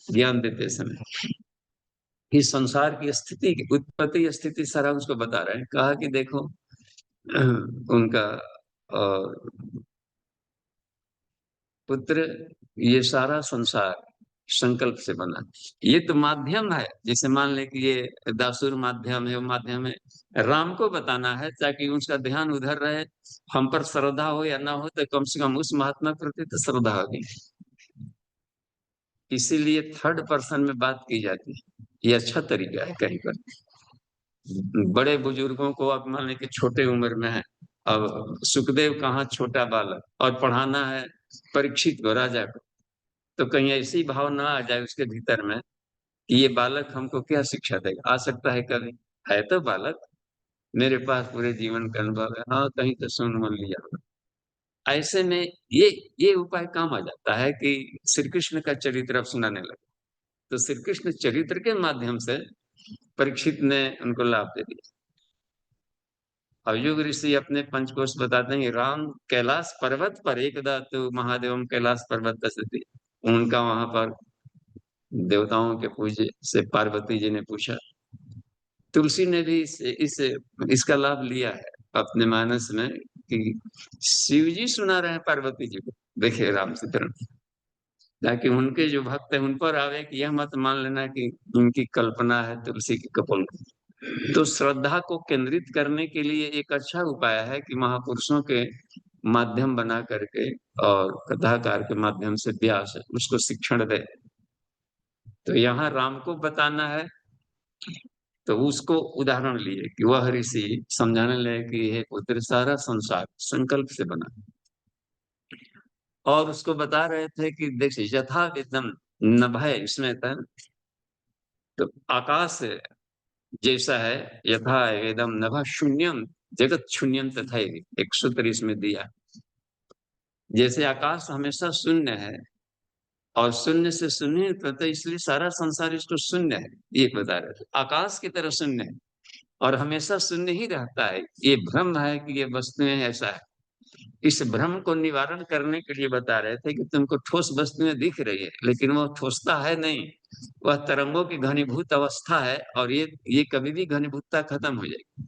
ज्ञान देते समय। इस संसार की स्थिति की उत्पत्ति स्थिति सारा उसको बता रहे हैं। कहा कि देखो उनका पुत्र, ये सारा संसार संकल्प से बना, ये तो माध्यम है। जैसे मान ले कि ये दासुर माध्यम है, वो माध्यम है, राम को बताना है ताकि उसका ध्यान उधर रहे, हम पर श्रद्धा हो या ना हो तो कम से कम उस महात्मा के प्रति तो श्रद्धा होगी। इसीलिए थर्ड पर्सन में बात की जाती है, ये अच्छा तरीका है। कहीं पर बड़े बुजुर्गों को आप मान लें कि छोटे उम्र में है, अब सुखदेव कहाँ छोटा बालक, और पढ़ाना है परीक्षित को, राजा को, तो कहीं ऐसी भाव ना आ जाए उसके भीतर में कि ये बालक हमको क्या शिक्षा देगा। आ सकता है कभी, है तो बालक, मेरे पास पूरे जीवन का अनुभव है, हाँ कहीं तो सुन मन लिया होगा। ऐसे में ये उपाय काम आ जाता है कि श्री कृष्ण का चरित्र अब सुनाने लगे, तो श्री कृष्ण चरित्र के माध्यम से परीक्षित ने उनको लाभ दे दिया। अब युग ऋषि अपने पंचकोश बताते हैं कि राम कैलाश पर्वत पर एकदा तो महादेवम कैलाश पर्वत दशति, उनका वहां पर देवताओं के पूज्य से पार्वती जी ने पूछा। तुलसी ने भी इसका लाभ लिया है अपने मानस में कि शिव जी सुना रहे हैं पार्वती जी को, देखिए रामचंद्र, ताकि उनके जो भक्त है उन पर आवे कि यह मत मान लेना कि उनकी कल्पना है तुलसी की कपोल। तो श्रद्धा को केंद्रित करने के लिए एक अच्छा उपाय है कि महापुरुषों के माध्यम बना करके और कथाकार के माध्यम से व्यास उसको शिक्षण दे। तो यहाँ राम को बताना है तो उसको उदाहरण लिए कि वह ऋषि समझाने लगे कि ये पुत्र सारा संसार संकल्प से बना, और उसको बता रहे थे कि देखिए यथा विदम नभय, इसमें था तो आकाश जैसा है, यथा वेदम नभ शून्यम जगत शून्यम तथा, एक सूत्र इसमें दिया। जैसे आकाश हमेशा शून्य है और शून्य से शून्य करता है, इसलिए सारा संसार इसको शून्य है, ये बता रहे थे। आकाश की तरह शून्य है और हमेशा शून्य ही रहता है, ये भ्रम है कि ये वस्तुएं ऐसा है। इस भ्रम को निवारण करने के लिए बता रहे थे कि तुमको ठोस वस्तुएं दिख रही है लेकिन वह ठोसता है नहीं, वह तरंगों की घनीभूत अवस्था है, और ये कभी भी घनीभूतता खत्म हो जाएगी।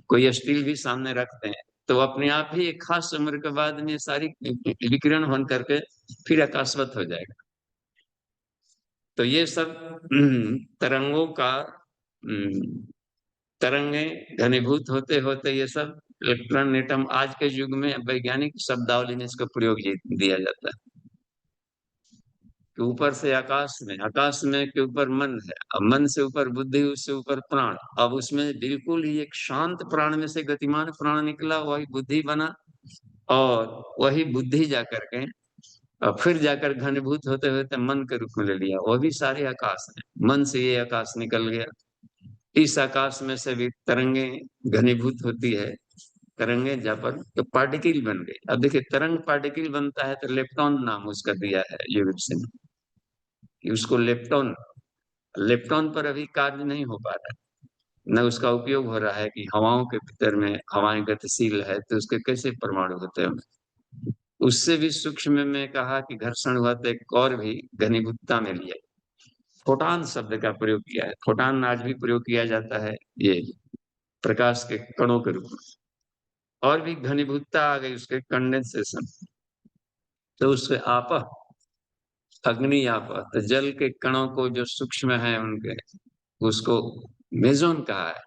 कोई स्टील भी सामने रखते हैं तो अपने आप ही एक खास उम्र के बाद में सारी विकिरण बन करके फिर आकाशवत हो जाएगा। तो ये सब तरंगों का तरंगे घनीभूत होते होते ये सब इलेक्ट्रॉन एटम, आज के युग में वैज्ञानिक शब्दावली में इसका प्रयोग दिया जाता है कि ऊपर से आकाश में, आकाश में के ऊपर मन है, अब मन से ऊपर बुद्धि, उससे ऊपर प्राण, अब उसमें बिल्कुल ही एक शांत प्राण में से गतिमान प्राण निकला, वही बुद्धि बना, और वही बुद्धि जाकर के और फिर जाकर घनीभूत होते होते मन के रूप में ले लिया, वो भी सारे आकाश है, मन से ये आकाश निकल गया। इस आकाश में से भी तरंगे घनीभूत होती है, तरंगे जहाँ पर तो पार्टिकल बन गई। अब देखिए तरंग पार्टिकल बनता है तो लेप्टॉन नाम उसका दिया है यूरोप ने कि उसको लेप्टॉन, लेप्टॉन पर अभी कार्य नहीं हो पा रहा है, न उसका उपयोग हो रहा है कि हवाओं के भीतर में हवाएं गतिशील है तो उसके कैसे परमाणु होते हैं। उससे भी सूक्ष्म में कहा कि घर्षण हुआ तो एक और भी घनीभूतता में लिया, फोटान शब्द का प्रयोग किया है। फोटान आज भी प्रयोग किया जाता है ये प्रकाश के कणों के रूप में। और भी घनीभूतता आ गई उसके कंडेंसेशन, तो उससे आपा, अग्नि आपा, तो जल के कणों को जो सूक्ष्म है उनके, उसको मेजोन कहा है।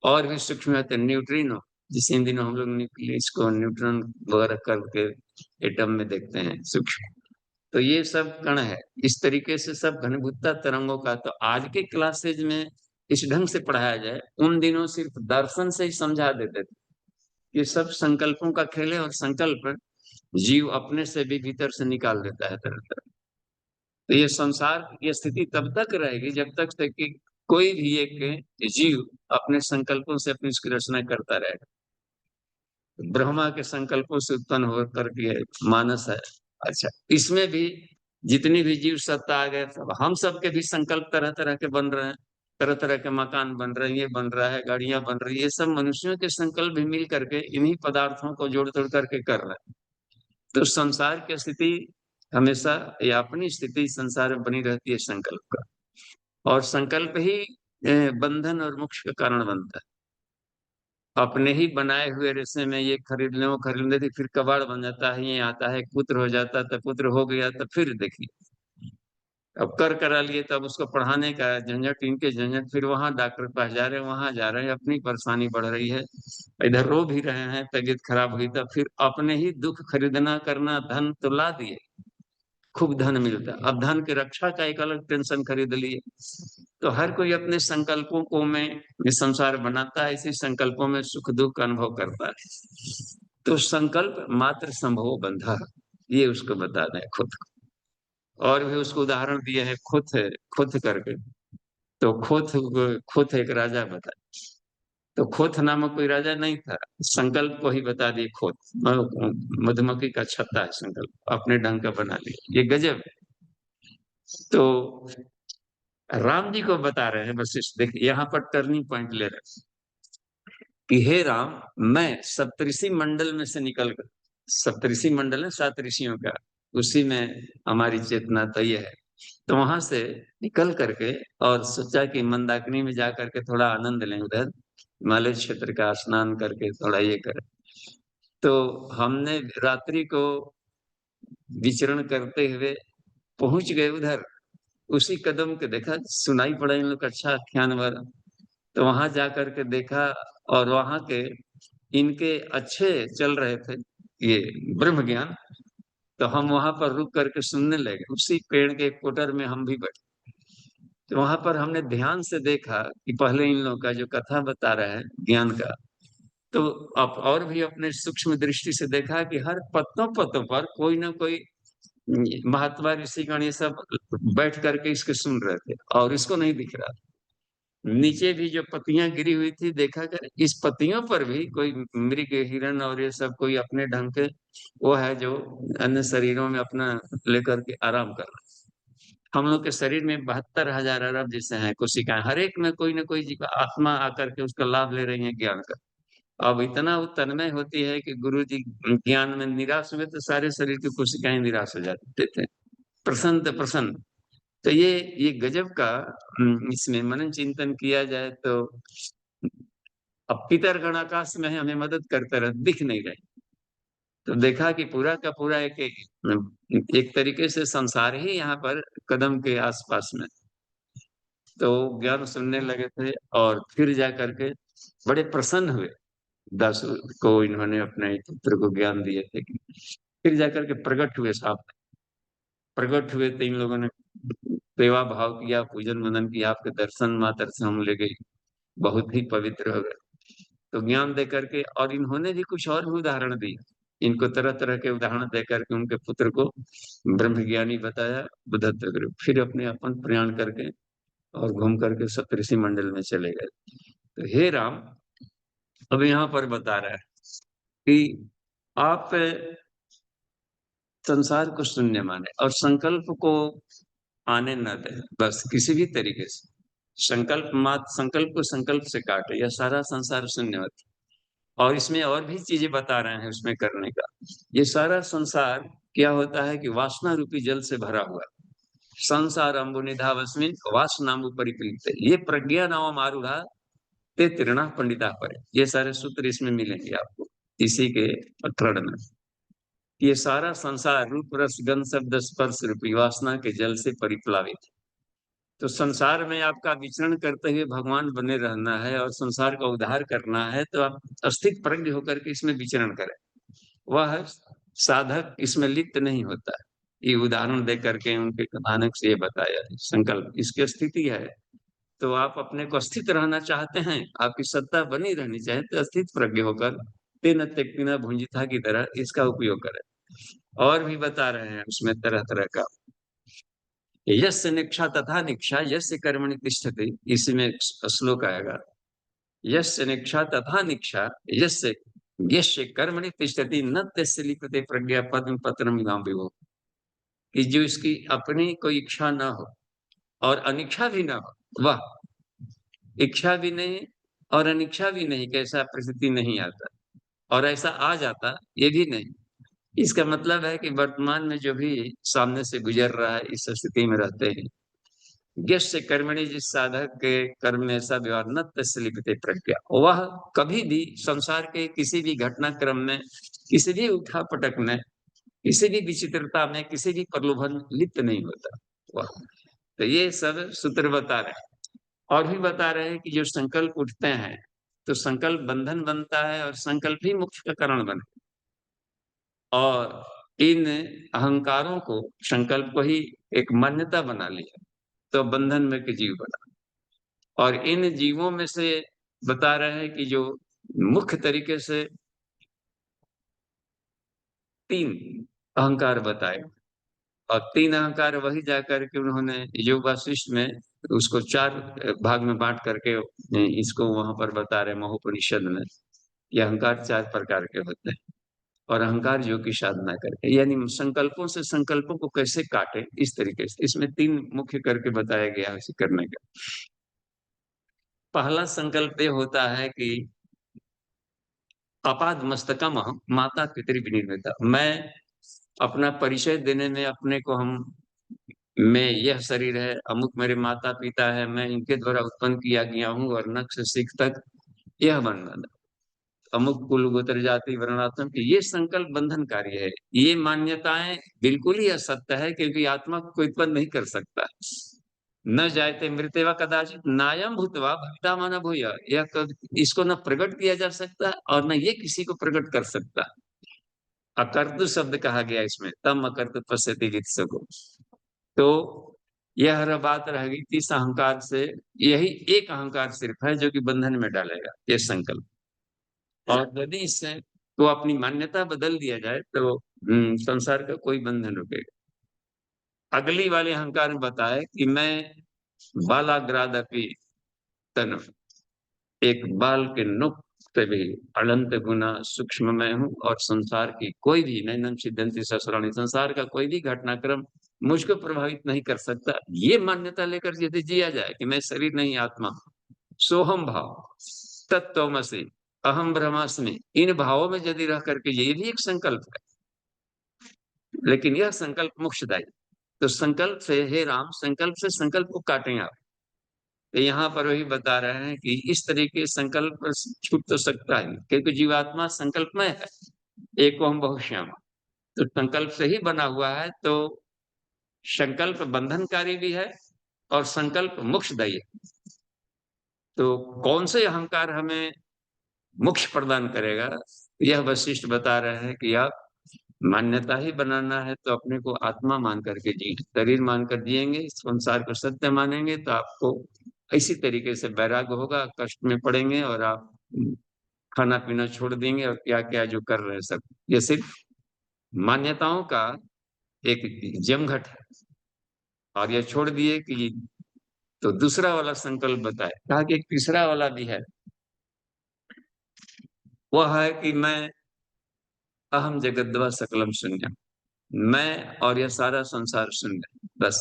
और भी सूक्ष्म है तो न्यूट्रिनो, जिसे इन दिनों हम लोग न्यूक्लियस को न्यूट्रॉन वगैरह करके एटम में देखते हैं सूक्ष्म, तो ये सब कण है। इस तरीके से सब घनीभूतता तरंगों का, तो आज के क्लासेज में इस ढंग से पढ़ाया जाए, उन दिनों सिर्फ दर्शन से ही समझा देते थे। ये सब संकल्पों का खेल है, और संकल्प जीव अपने से भी भीतर से निकाल देता है तरह तरह। तो ये संसार की स्थिति तब तक रहेगी जब तक से कि कोई भी एक जीव अपने संकल्पों से अपनी उसकी रचना करता रहेगा। ब्रह्मा के संकल्पों से उत्पन्न होकर के मानस है। अच्छा, इसमें भी जितनी भी जीव सत्ता आ गए, सब हम सब के भी संकल्प तरह तरह के बन रहे हैं, तरह तरह के मकान बन रहे हैं, ये बन रहा है, गाड़ियां बन रही है, ये सब मनुष्यों के संकल्प भी मिल करके इन्हीं पदार्थों को जोड़ तोड़ करके कर रहे हैं। तो संसार की स्थिति हमेशा, या अपनी स्थिति संसार में बनी रहती है संकल्प का, और संकल्प ही बंधन और मोक्ष का कारण बनता है। अपने ही बनाए हुए रेशे में ये खरीद ले वो खरीद ले, फिर कबाड़ बन जाता है, ये आता है पुत्र हो जाता है, तो पुत्र हो गया तो फिर देखिए अब कर करा लिए, तब उसको पढ़ाने का झंझट, इनके झंझट, फिर वहां डॉक्टर के पास जा रहे हैं, वहां जा रहे हैं, अपनी परेशानी बढ़ रही है, इधर रो भी रहे हैं, तबीयत खराब हुई, तब फिर अपने ही दुख खरीदना करना, धन तो ला दिए, खूब धन मिलता, अब धन की रक्षा का एक अलग टेंशन खरीद लिए। तो हर कोई अपने संकल्पों को में ये संसार बनाता है, इसी संकल्पों में सुख दुख का अनुभव करता है। तो संकल्प मात्र संभव बंधा, ये उसको बता दें खुद को। और भी उसको उदाहरण दिए है खुद है, खुद करके, तो खोथ, खोथ एक राजा बता, तो खोथ नामक कोई राजा नहीं था, संकल्प को ही बता दिए खोथ, मधुमक्खी का छत्ता है संकल्प, अपने ढंग का बना लिया, ये गजब है। तो राम जी को बता रहे हैं वशिष्ठ, देखिए यहाँ पर टर्निंग पॉइंट ले रहे हैं कि हे राम, मैं सप्तऋषि मंडल में से निकल कर, सप्तऋषि मंडल है 7 ऋषियों का, उसी में हमारी चेतना तय है, तो वहां से निकल करके और सोचा कि मंदाकिनी में जा करके थोड़ा आनंद लें, उधर हिमालय क्षेत्र का स्नान करके थोड़ा ये करें। तो हमने रात्रि को विचरण करते हुए पहुंच गए उधर, उसी कदम के देखा सुनाई पड़ा इन लोग का अच्छा आख्यान वाला, तो वहां जा करके देखा, और वहां के इनके अच्छे चल रहे थे ये ब्रह्म ज्ञान, तो हम वहां पर रुक करके सुनने लगे, उसी पेड़ के कोटर में हम भी बैठे। तो वहां पर हमने ध्यान से देखा कि पहले इन लोगों का जो कथा बता रहा है ज्ञान का, तो अब और भी अपने सूक्ष्म दृष्टि से देखा कि हर पत्तों पत्तों पर कोई ना कोई महात्मा ऋषिगण ये सब बैठ करके इसके सुन रहे थे, और इसको नहीं दिख रहा। नीचे भी जो पत्तियां गिरी हुई थी, देखा कर इस पत्तियों पर भी कोई मृग हिरण और ये सब कोई अपने ढंग के वो है जो अन्य शरीरों में अपना लेकर के आराम कर रहा है। हम लोग के शरीर में 72,000 अरब जैसे हैं कोशिकाएं, हर एक में कोई ना कोई जीव आत्मा आकर के उसका लाभ ले रही है ज्ञान का। अब इतना वो तन्मय होती है कि गुरु जी ज्ञान में निराश हुए तो सारे शरीर की कोशिकाएं निराश हो जाते थे, प्रसन्न प्रसन्न। तो ये गजब का इसमें मनन चिंतन किया जाए तो अब पितरगण आकाश में है, हमें मदद करते रहे, दिख नहीं रहे। तो देखा कि पूरा का पूरा एक तरीके से संसार ही यहाँ पर कदम के आसपास में। तो ज्ञान सुनने लगे थे और फिर जा करके बड़े प्रसन्न हुए। दास को इन्होंने अपने पुत्र को ज्ञान दिए थे कि फिर जाकर के प्रकट हुए साहब। प्रकट हुए तो इन लोगों ने सेवा भाव किया, पूजन वंदन किया, आपके दर्शन मात्र से हम ले गए, बहुत ही पवित्र हो गए। तो ज्ञान दे करके, और इन्होंने भी कुछ और भी उदाहरण दिए, इनको तरह तरह के उदाहरण दे करके उनके पुत्र को ब्रह्मज्ञानी बताया, बुद्धत्व गुरु। फिर अपने अपन प्रयाण करके और घूम करके सप्तऋषि मंडल में चले गए। तो हे राम, अब यहाँ पर बता रहा है कि आप संसार को शून्य माने और संकल्प को आने न दे, बस किसी भी तरीके से संकल्प को संकल्प से काटे, यह सारा संसार शून्य होता। और इसमें और भी चीजें बता रहे हैं उसमें करने का। ये सारा संसार क्या होता है कि वासना रूपी जल से भरा हुआ है। संसार अम्बुनिधावस्मिन वासनाम्बु परिपीलिते, ये प्रज्ञा नाम आरूढ़ा ते तीर्णा पंडिता पर, ये सारे सूत्र इसमें मिलेंगे आपको इसी के प्रकरण में। ये सारा संसार रूप रस गंध शब्द स्पर्श रूपी वासना के जल से परिप्लावित है। तो संसार में आपका विचरण करते हुए भगवान बने रहना है और संसार का उद्धार करना है, तो आप अस्तित्व प्रज्ञ होकर के इसमें विचरण करें। वह साधक इसमें लिप्त नहीं होता है। ये उदाहरण दे करके उनके कथानक से ये बताया है। संकल्प इसकी स्थिति है। तो आप अपने को स्थित रहना चाहते हैं, आपकी सत्ता बनी रहनी चाहिए, तो स्थित प्रज्ञ होकर तेन त्यक्तिन भुंजिता की तरह इसका उपयोग करें। और भी बता रहे हैं उसमें तरह तरह का। यस्य निक्षा तथा निक्षा यस्य कर्मणि तिष्ठति, इसमें श्लोक आएगा। यस्य निक्षा तथा निक्षा यस्य यस्य कर्मणि तिष्ठति न तस्य लिप्यते प्रज्ञा पद्म पत्रम इमाम विभो, कि जो इसकी अपनी कोई इच्छा ना हो और अनिच्छा भी ना हो, वह इच्छा भी नहीं और अनिच्छा भी नहीं, कैसा परिस्थिति नहीं आता, और ऐसा आ जाता ये भी नहीं। इसका मतलब है कि वर्तमान में जो भी सामने से गुजर रहा है, इस स्थिति में रहते हैं। यस्य कर्मणि, जिस साधक के कर्म में ऐसा व्यवहार न तस्य लिप्यते प्रज्ञा, वह कभी भी संसार के किसी भी घटनाक्रम में, किसी भी उठा पटक में, किसी भी विचित्रता में, किसी भी प्रलोभन लिप्त नहीं होता वह। तो ये सब सूत्र बता रहे हैं। और भी बता रहे हैं कि जो संकल्प उठते हैं तो संकल्प बंधन बनता है और संकल्प ही मोक्ष का कारण बने। और इन अहंकारों को, संकल्प को ही एक मान्यता बना लिया तो बंधन में के जीव बना। और इन जीवों में से बता रहे हैं कि जो मुख्य तरीके से 3 अहंकार बताए, और 3 अहंकार वही जाकर के उन्होंने योग वासिष्ठ में उसको 4 भाग में बांट करके इसको वहां पर बता रहे महोपनिषद में। ये अहंकार 4 प्रकार के होते हैं, और अहंकार योग की साधना करके, यानी संकल्पों से संकल्पों को कैसे काटे, इस तरीके से इसमें 3 मुख्य करके बताया गया है इसे करने का। पहला संकल्प ये होता है कि अपाद मस्तकम माता पितृविनिर्मिता, मैं अपना परिचय देने में अपने को मैं यह शरीर है, अमुक मेरे माता पिता है, मैं इनके द्वारा उत्पन्न किया गया हूँ, और नख से सिख तक यह बंधन, अमुक कुल गोत्र जाति वर्णाश्रम की, ये संकल्प बंधन कार्य है। ये मान्यताएं बिल्कुल ही असत्य है, क्योंकि आत्मा को कोई उत्पन्न नहीं कर सकता। न जायते मृत्यवा कदाचित नायम भूतवा भक्ता माना भूय, इसको न प्रकट किया जा सकता और न ये किसी को प्रकट कर सकता। अकर्तु शब्द कहा गया इसमें, तम अकर्तु पश्यति जित सको। तो यह हर बात रह गई कि इस अहंकार से, यही एक अहंकार सिर्फ है जो कि बंधन में डालेगा, ये संकल्प। और यदि इससे तो अपनी मान्यता बदल दिया जाए तो संसार का कोई बंधन रुकेगा। अगली वाले अहंकार में बताए कि मैं बालाग्रादपि तनु, एक बाल के नुक से भी अनंत गुना सूक्ष्म मैं हूँ, और संसार की कोई भी नैनम सिद्धंति ससुराणी, संसार का कोई भी घटनाक्रम मुझको प्रभावित नहीं कर सकता। ये मान्यता लेकर यदि जिया जाए कि मैं शरीर नहीं आत्मा, सोहम भाव तत्त्वमसि अहम ब्रह्मास्मि, इन भावों में यदि रह करके, ये भी एक संकल्प है, लेकिन यह संकल्प मोक्षदायी। तो संकल्प से, हे राम, संकल्प से संकल्प को काटें आप। तो यहाँ पर वही बता रहे हैं कि इस तरीके संकल्प छूट तो सकता है, क्योंकि जीवात्मा संकल्पमय है, एको हम बहुश्याम। तो संकल्प से ही बना हुआ है, तो संकल्प बंधनकारी भी है और संकल्प मोक्षदायी है। तो कौन से अहंकार हमें मोक्ष प्रदान करेगा, यह वशिष्ठ बता रहे हैं कि आप मान्यता ही बनाना है तो अपने को आत्मा मान करके जी, शरीर मानकर जिएंगे, संसार को सत्य मानेंगे, तो आपको इसी तरीके से वैराग्य होगा, कष्ट में पड़ेंगे और आप खाना पीना छोड़ देंगे और क्या क्या जो कर रहे हैं सब, ये सिर्फ मान्यताओं का एक जमघट है। और ये छोड़ दिए कि तो दूसरा वाला संकल्प बताए, कहा कि एक तीसरा वाला भी है, वह है कि मैं अहम जगद्दवा सकलम शून्यम, मैं और यह सारा संसार शून्य, बस।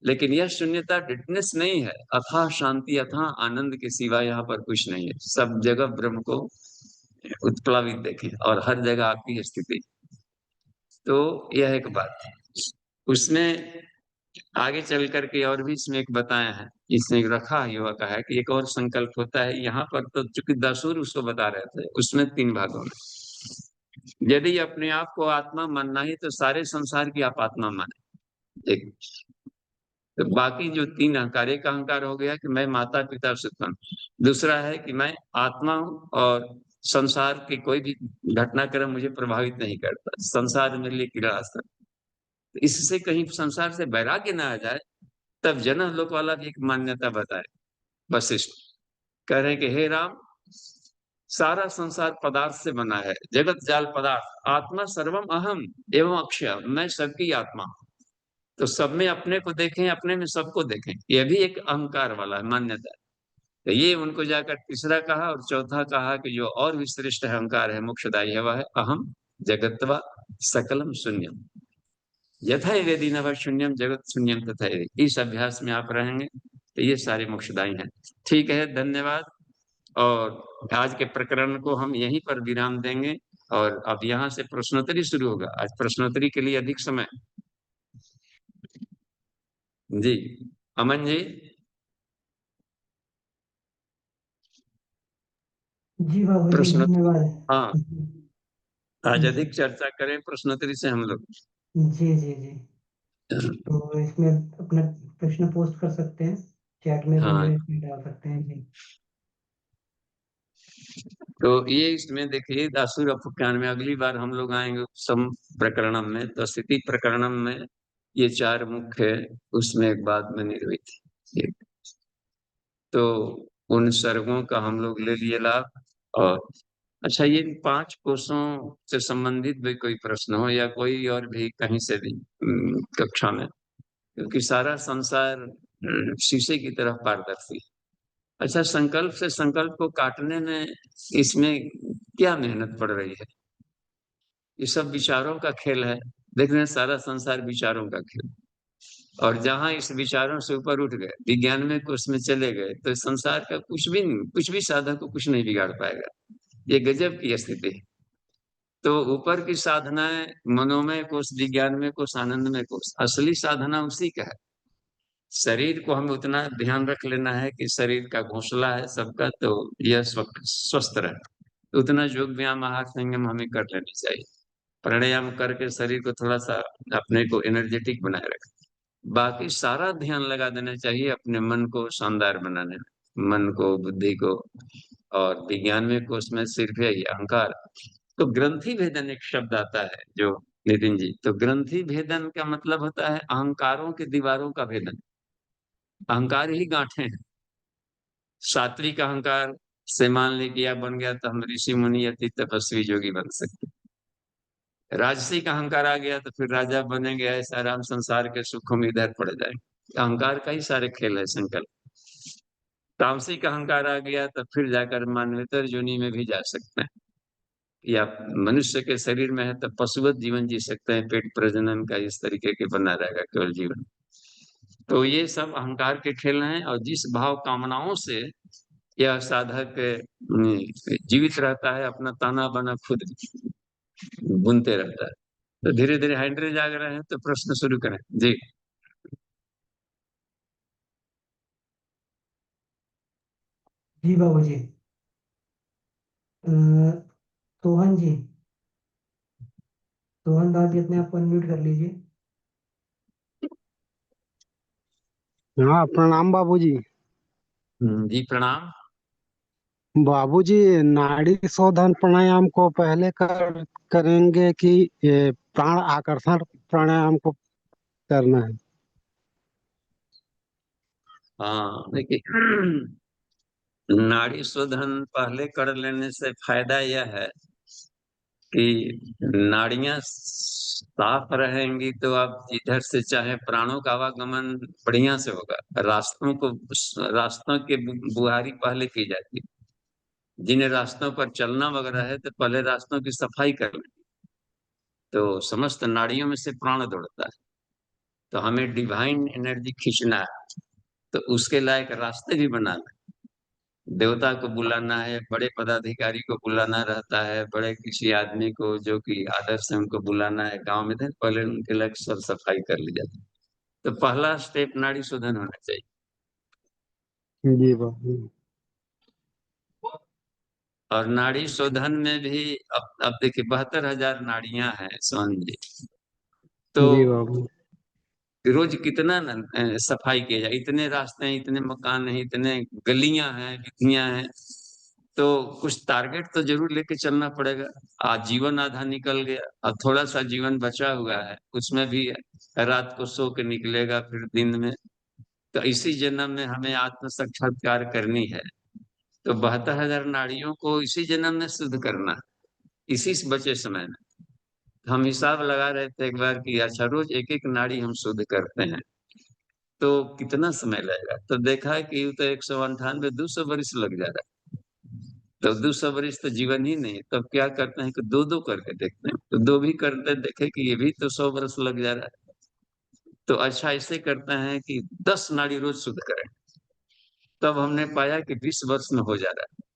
लेकिन यह शून्यता डिटनेस नहीं है, अथाह शांति अथाह आनंद के सिवा यहाँ पर कुछ नहीं है। सब जगह ब्रह्म को उत्प्लावित देखें और हर जगह आपकी स्थिति। तो यह एक बात है। उसमें आगे चल करके और भी इसमें एक बताया है, इसमें एक रखा युवा का है कि एक और संकल्प होता है। यहाँ पर तो चूंकि दसूर उसको बता रहे थे, उसमें 3 भागों में, यदि अपने आप को आत्मा मानना ही तो सारे संसार की आप आत्मा माने, एक। तो बाकी जो 3 अहंकार, एक अहंकार हो गया कि मैं माता पिता से उत्पन्न, दूसरा है कि मैं आत्मा हूँ और संसार के कोई भी घटनाक्रम मुझे प्रभावित नहीं करता, संसार मेरे लिए कीड़ास्त्र। तो इससे कहीं संसार से वैराग्य ना आ जाए, तब जन्म लोक वाला भी एक मान्यता बताए वशिष्ठ। कह रहे हैं कि हे राम, सारा संसार पदार्थ से बना है, जगत जाल पदार्थ, आत्मा सर्वम अहम एवं अक्षय, मैं सबकी आत्मा हूं। तो सब में अपने को देखें, अपने में सबको देखें, यह भी एक अहंकार वाला है, मान्यता है। तो ये उनको जाकर तीसरा कहा, और चौथा कहा कि जो और भी श्रेष्ठ अहंकार है, मोक्षदायी है, वह है अहम जगत्वा सकलम शून्यम, यथा वेदी नव शून्यम जगत शून्यम तथा एवं। इस अभ्यास में आप रहेंगे तो ये सारे मोक्षदायी हैं। ठीक है, धन्यवाद। और आज के प्रकरण को हम यहीं पर विराम देंगे, और अब यहाँ से प्रश्नोत्तरी शुरू होगा। आज प्रश्नोत्तरी के लिए अधिक समय। जी, अमन जी। जी बाबू जी, प्रश्नोत्तरी, धन्यवाद। हाँ, आज जी अधिक चर्चा करें प्रश्नोत्तरी से हम लोग। जी जी जी। तो इसमें अपना प्रश्न पोस्ट कर सकते हैं, चैट में भी हाँ, इसमें डाल सकते हैं जी। तो ये इसमें देखिए दासुर उपाख्यान में अगली बार हम लोग आएंगे सम प्रकरणम में, तो स्थिति प्रकरणम में ये 4 मुख्य, उसमें एक बात बनी हुई थी। तो उन सर्गों का हम लोग ले लिए लाभ। और अच्छा, ये 5 कोषों से संबंधित भी कोई प्रश्न हो या कोई और भी कहीं से भी कक्षा में, क्योंकि सारा संसार शीशे की तरह पारदर्शी है। अच्छा, संकल्प से संकल्प को काटने में इसमें क्या मेहनत पड़ रही है? ये सब विचारों का खेल है। देख रहे हैं, सारा संसार विचारों का खेल। और जहां इस विचारों से ऊपर उठ गए, विज्ञान में को उसमें चले गए, तो इस संसार का कुछ भी नहीं, कुछ भी साधक को कुछ नहीं बिगाड़ पाएगा। ये गजब की स्थिति है। तो ऊपर की साधनाएं, मनोमय कोश, विज्ञानमय कोश, आनंदमय कोश, असली साधना उसी का है। शरीर को हमें उतना ध्यान रख लेना है कि शरीर का घोंसला है सबका, तो यह स्वस्थ रहे। उतना योग व्यायाम आहार संयम हमें कर लेनी चाहिए। प्राणायाम करके शरीर को थोड़ा सा अपने को एनर्जेटिक बनाए रखें। बाकी सारा ध्यान लगा देना चाहिए अपने मन को शानदार बनाने में, मन को, बुद्धि को। और विज्ञान में को उसमें सिर्फ है अहंकार। तो ग्रंथि भेदन एक शब्द आता है जो, नितिन जी, तो ग्रंथि भेदन का मतलब होता है अहंकारों की दीवारों का भेदन। अहंकार ही गांठें हैं। सात्विक अहंकार से मान ली कि बन गया तो हम ऋषि मुनि अति तपस्वी जोगी बन सकते। राजसिक अहंकार आ गया तो फिर राजा बनेंगे, ऐसा राम संसार के सुखों में इधर पड़ जाएंगे। अहंकार का ही सारे खेल है, संकल्प। तामसिक अहंकार आ गया तो फिर जाकर मानवेतर योनि में भी जा सकते हैं, या मनुष्य के शरीर में है तो पशुवत जीवन जी सकते हैं, पेट प्रजनन का इस तरीके के बना रहेगा केवल जीवन। तो ये सब अहंकार के खेल हैं, और जिस भाव कामनाओं से यह साधक जीवित रहता है, अपना ताना बाना खुद बुनते रहता है। तो धीरे धीरे हैंड्रे जाग रहे हैं, तो प्रश्न शुरू करें जी। जी बाबूजी। अ, सोहन जी, सोहन दास जी, अपने आप को अनम्यूट कर लीजिए। हाँ, प्रणाम बाबूजी। जी प्रणाम। बाबूजी, नाड़ी शोधन प्राणायाम को पहले करेंगे कि ये प्राण आकर्षण प्राणायाम को करना है? हाँ देखिए, नाड़ी शोधन पहले कर लेने से फायदा यह है कि नाड़ियां साफ रहेंगी तो आप इधर से चाहे प्राणों का आवागमन बढ़िया से होगा। रास्तों की बुहारी पहले की जाती है। जिन रास्तों पर चलना वगैरह है तो पहले रास्तों की सफाई कर लें, तो समस्त नाड़ियों में से प्राण दौड़ता है। तो हमें डिवाइन एनर्जी खींचना है, तो उसके लायक रास्ते भी बनाना है। देवता को बुलाना है, बड़े पदाधिकारी को बुलाना रहता है, बड़े किसी आदमी को जो कि आदर्श है उनको बुलाना है गांव में, तो पहले उनके लग सब सफाई कर ली जाती है। तो पहला स्टेप नाड़ी शोधन होना चाहिए। जी बाबू। और नाड़ी शोधन में भी अब देखिए 72,000 नाड़ियां हैं सोहन जी। तो जी बाबू। रोज कितना सफाई किया जाए, इतने रास्ते हैं, इतने मकान हैं, इतने गलियां हैं, वीथियां हैं, तो कुछ टारगेट तो जरूर लेके चलना पड़ेगा। आज जीवन आधा निकल गया, अब थोड़ा सा जीवन बचा हुआ है, उसमें भी रात को सो के निकलेगा, फिर दिन में। तो इसी जन्म में हमें आत्म साक्षात्कार करनी है। तो 72,000 नाड़ियों को इसी जन्म में शुद्ध करना है, इसी बचे समय में। हम हिसाब लगा रहे थे एक बार कि अच्छा रोज एक एक नाड़ी हम शुद्ध करते हैं तो कितना समय लगेगा। तो देखा है कि यूं तो 198 200 वर्ष लग जा रहा है। तो 200 वर्ष तो जीवन ही नहीं, तब क्या करते हैं कि दो दो करके देखते हैं, तो दो भी करते देखे कि ये भी तो 100 वर्ष लग जा रहा है। तो अच्छा ऐसे करते हैं कि 10 नाड़ी रोज शुद्ध करें। तब हमने पाया कि 20 वर्ष में हो जा रहा है।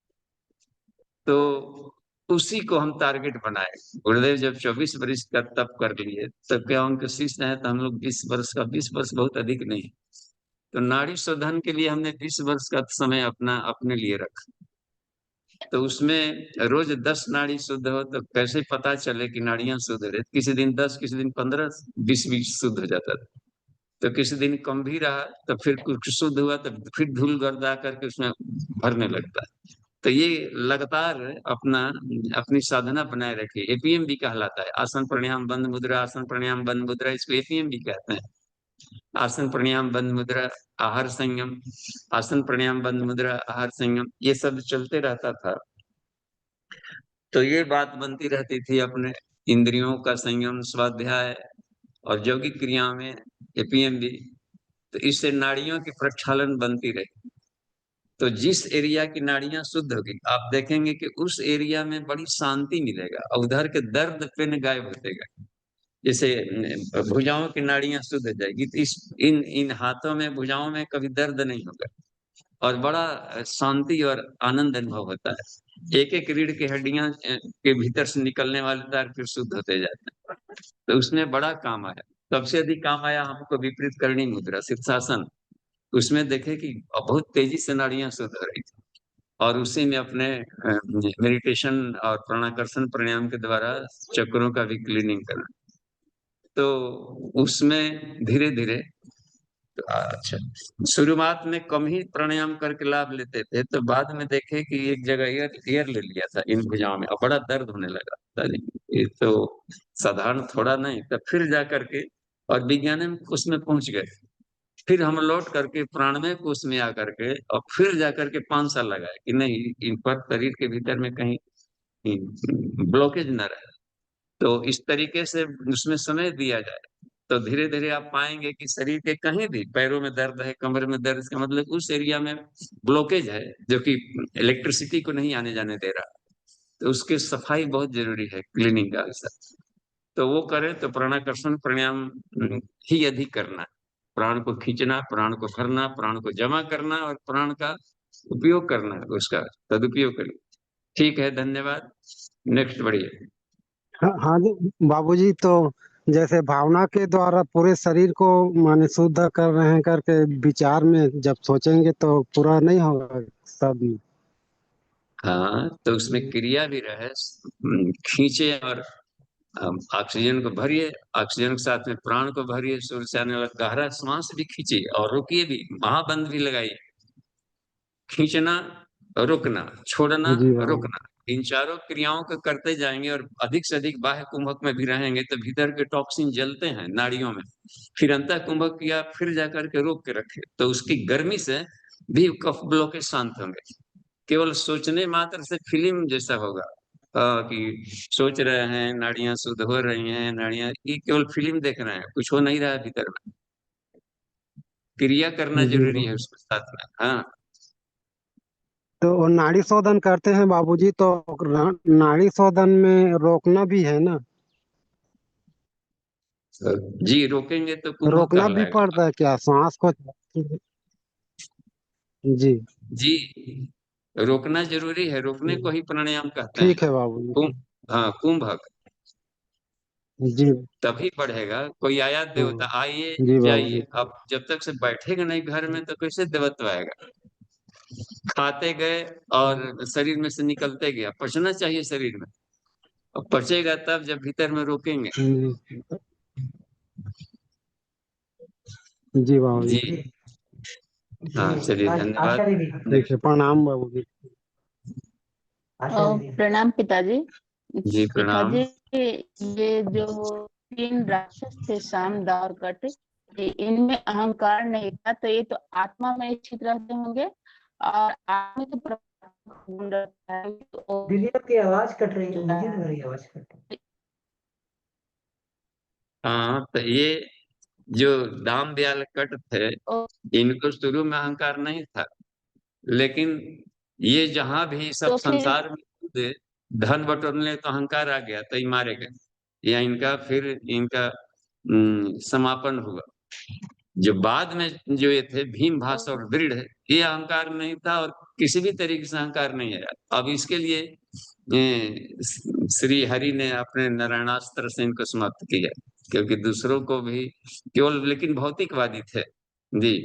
तो उसी को हम टारगेट बनाए। गुरुदेव जब 24 वर्ष का तप कर लिए, तब क्या उनके शिष्य हैं, तो हम लोग 20 वर्ष का, 20 वर्ष बहुत अधिक नहीं। तो नाड़ी शोधन के लिए हमने 20 वर्ष का समय अपना अपने लिए रखा। तो उसमें रोज 10 नाड़ी शुद्ध हो, तो कैसे पता चले कि नाड़ियां शुद्ध रहे? किसी दिन 10, किसी दिन 15, 20 20 शुद्ध हो जाता था। तो किसी दिन कम भी रहा, तो फिर कुछ शुद्ध हुआ, तो फिर धूल गर्दा करके उसमें भरने लगता है। तो ये लगातार अपना अपनी साधना बनाए रखिए। एपीएम भी कहलाता है, आसन प्राणायाम बंद मुद्रा, आसन प्राणायाम बंद मुद्रा, इसको एपीएम भी कहते हैं। आसन प्राणायाम बंद मुद्रा, आहार संयम, आसन प्राणायाम बंद मुद्रा, आहार संयम, ये सब चलते रहता था। तो ये बात बनती रहती थी अपने इंद्रियों का संयम, स्वाध्याय और यौगिक क्रिया में एपीएम भी। तो इससे नाड़ियों की प्रक्षालन बनती रही। तो जिस एरिया की नाड़ियां शुद्ध होगी, आप देखेंगे कि उस एरिया में बड़ी शांति मिलेगा और उधर के दर्द पेन गायब होते गए। जैसे भुजाओं की नाड़ियां शुद्ध हो जाएगी, तो इस इन इन हाथों में, भुजाओं में कभी दर्द नहीं होगा और बड़ा शांति और आनंद अनुभव होता है। एक एक रीढ़ की हड्डियां के भीतर से निकलने वाले तार फिर शुद्ध होते जाते हैं। तो उसमें बड़ा काम आया। सबसे अधिक काम आया हमको विपरीत करणी मुद्रा, शीर्षासन। उसमें देखे कि बहुत तेजी से नाड़ियां शुद्ध हो रही थी, और उसी में अपने मेडिटेशन और प्राणाकर्षण प्राणायाम के द्वारा चक्रों का भी क्लीनिंग करना। तो उसमें धीरे धीरे, तो अच्छा, शुरुआत में कम ही प्राणायाम करके लाभ लेते थे, तो बाद में देखे कि एक जगह एयर एयर ले लिया था इन भुजाओं में और बड़ा दर्द होने लगा। अरे ये तो साधारण थोड़ा नहीं। तब फिर जा करके और विज्ञान में उसमें पहुंच गए। फिर हम लौट करके प्राणमय कोष में आकर के और फिर जाकर के 5 साल लगाए कि नहीं, इन पर शरीर के भीतर में कहीं ब्लॉकेज न रहे। तो इस तरीके से उसमें समय दिया जाए, तो धीरे धीरे आप पाएंगे कि शरीर के कहीं भी, पैरों में दर्द है, कमर में दर्द, इसका मतलब उस एरिया में ब्लॉकेज है जो कि इलेक्ट्रिसिटी को नहीं आने जाने दे रहा। तो उसकी सफाई बहुत जरूरी है, क्लीनिंग का हिस्सा। तो वो करें तो प्राणाकर्षण प्राणायाम ही अधिक करना। प्राण को खींचना, प्राण को भरना, प्राण को जमा करना और प्राण का उपयोग करना, उसका सदुपयोग करिए। ठीक है, धन्यवाद। नेक्स्ट बढ़िए। हाँ हाँ जी बाबूजी, तो जैसे भावना के द्वारा पूरे शरीर को माने शुद्ध कर रहे हैं करके विचार में जब सोचेंगे तो पूरा नहीं होगा सब। हाँ, तो उसमें क्रिया भी रहे, खींचे और ऑक्सीजन को भरिए, ऑक्सीजन के साथ में प्राण को भरिए, सूर्य से आने वाला गहरा श्वास भी खींचिए और रोकिए भी, महाबंध भी लगाइए। खींचना, रुकना, छोड़ना, जी बाबू। रुकना, इन चारों क्रियाओं को करते जाएंगे और अधिक से अधिक बाह्य कुंभक में भी रहेंगे तो भीतर के टॉक्सिन जलते हैं नाड़ियों में, फिर अंतः कुंभक किया, फिर जाकर के रोक के रखे तो उसकी गर्मी से भी कफ ब्लॉकेज शांत होंगे। केवल सोचने मात्र से फिल्म जैसा होगा, कि सोच रहे हैं नाड़ियां शुद्ध हो रही हैं, नाड़ियां, ये केवल फिल्म देख रहे हैं, कुछ हो नहीं रहा है भीतर में। क्रिया करना जी जरूरी है बाबू। उसके साथ में। हाँ, तो वो नाड़ी शोधन करते हैं बाबूजी, तो नाड़ी शोधन में रोकना भी है ना? तो जी रोकेंगे तो कुंभक रोकना भी कहलाएगा। पड़ता है क्या सांस को? जी। जी, रोकना जरूरी है, रोकने को ही प्राणायाम कहते हैं। ठीक है बाबूजी। कुंभ, हाँ कुंभक, जी। तभी बढ़ेगा। कोई आया देवता, हाँ। आइए जी बाबूजी। जाइए, अब जब तक से बैठेगा नहीं घर में तो कैसे देवत्व आएगा। खाते गए और शरीर में से निकलते गया, पचना चाहिए शरीर में, और पचेगा तब जब भीतर में रोकेंगे। जी। जी बाबूजी। जी, जी जी। हाँ चलिए आशा धन्यवाद। दीदी। ठीक है, प्रणाम बाबूजी। आशा दीदी। प्रणाम पिताजी। जी प्रणाम। पिताजी, ये जो तीन राक्षस थे शाम, दाव और कट, इनमें अहंकार नहीं था, तो ये तो आत्मा में स्थित रहते होंगे, और आत्मा तो गुण रहता है, तो दीदी आपकी आवाज कट रही है, मुझे लग रही है आवाज कट रही हाँ, तो ये जो दाम दयाल कट थे, इनको शुरू में अहंकार नहीं था, लेकिन ये जहां भी सब तो फिर संसार में कूदे, धन बटोरने तो अहंकार आ गया तो ये मारे गए, या इनका फिर इनका समापन हुआ। जो बाद में जो ये थे भीम भास और दृढ़, ये अहंकार नहीं था और किसी भी तरीके से अहंकार नहीं है। अब इसके लिए श्री हरि ने अपने नारायणास्त्र से इनको समाप्त किया, क्योंकि दूसरों को भी केवल, लेकिन भौतिकवादी थे। जी,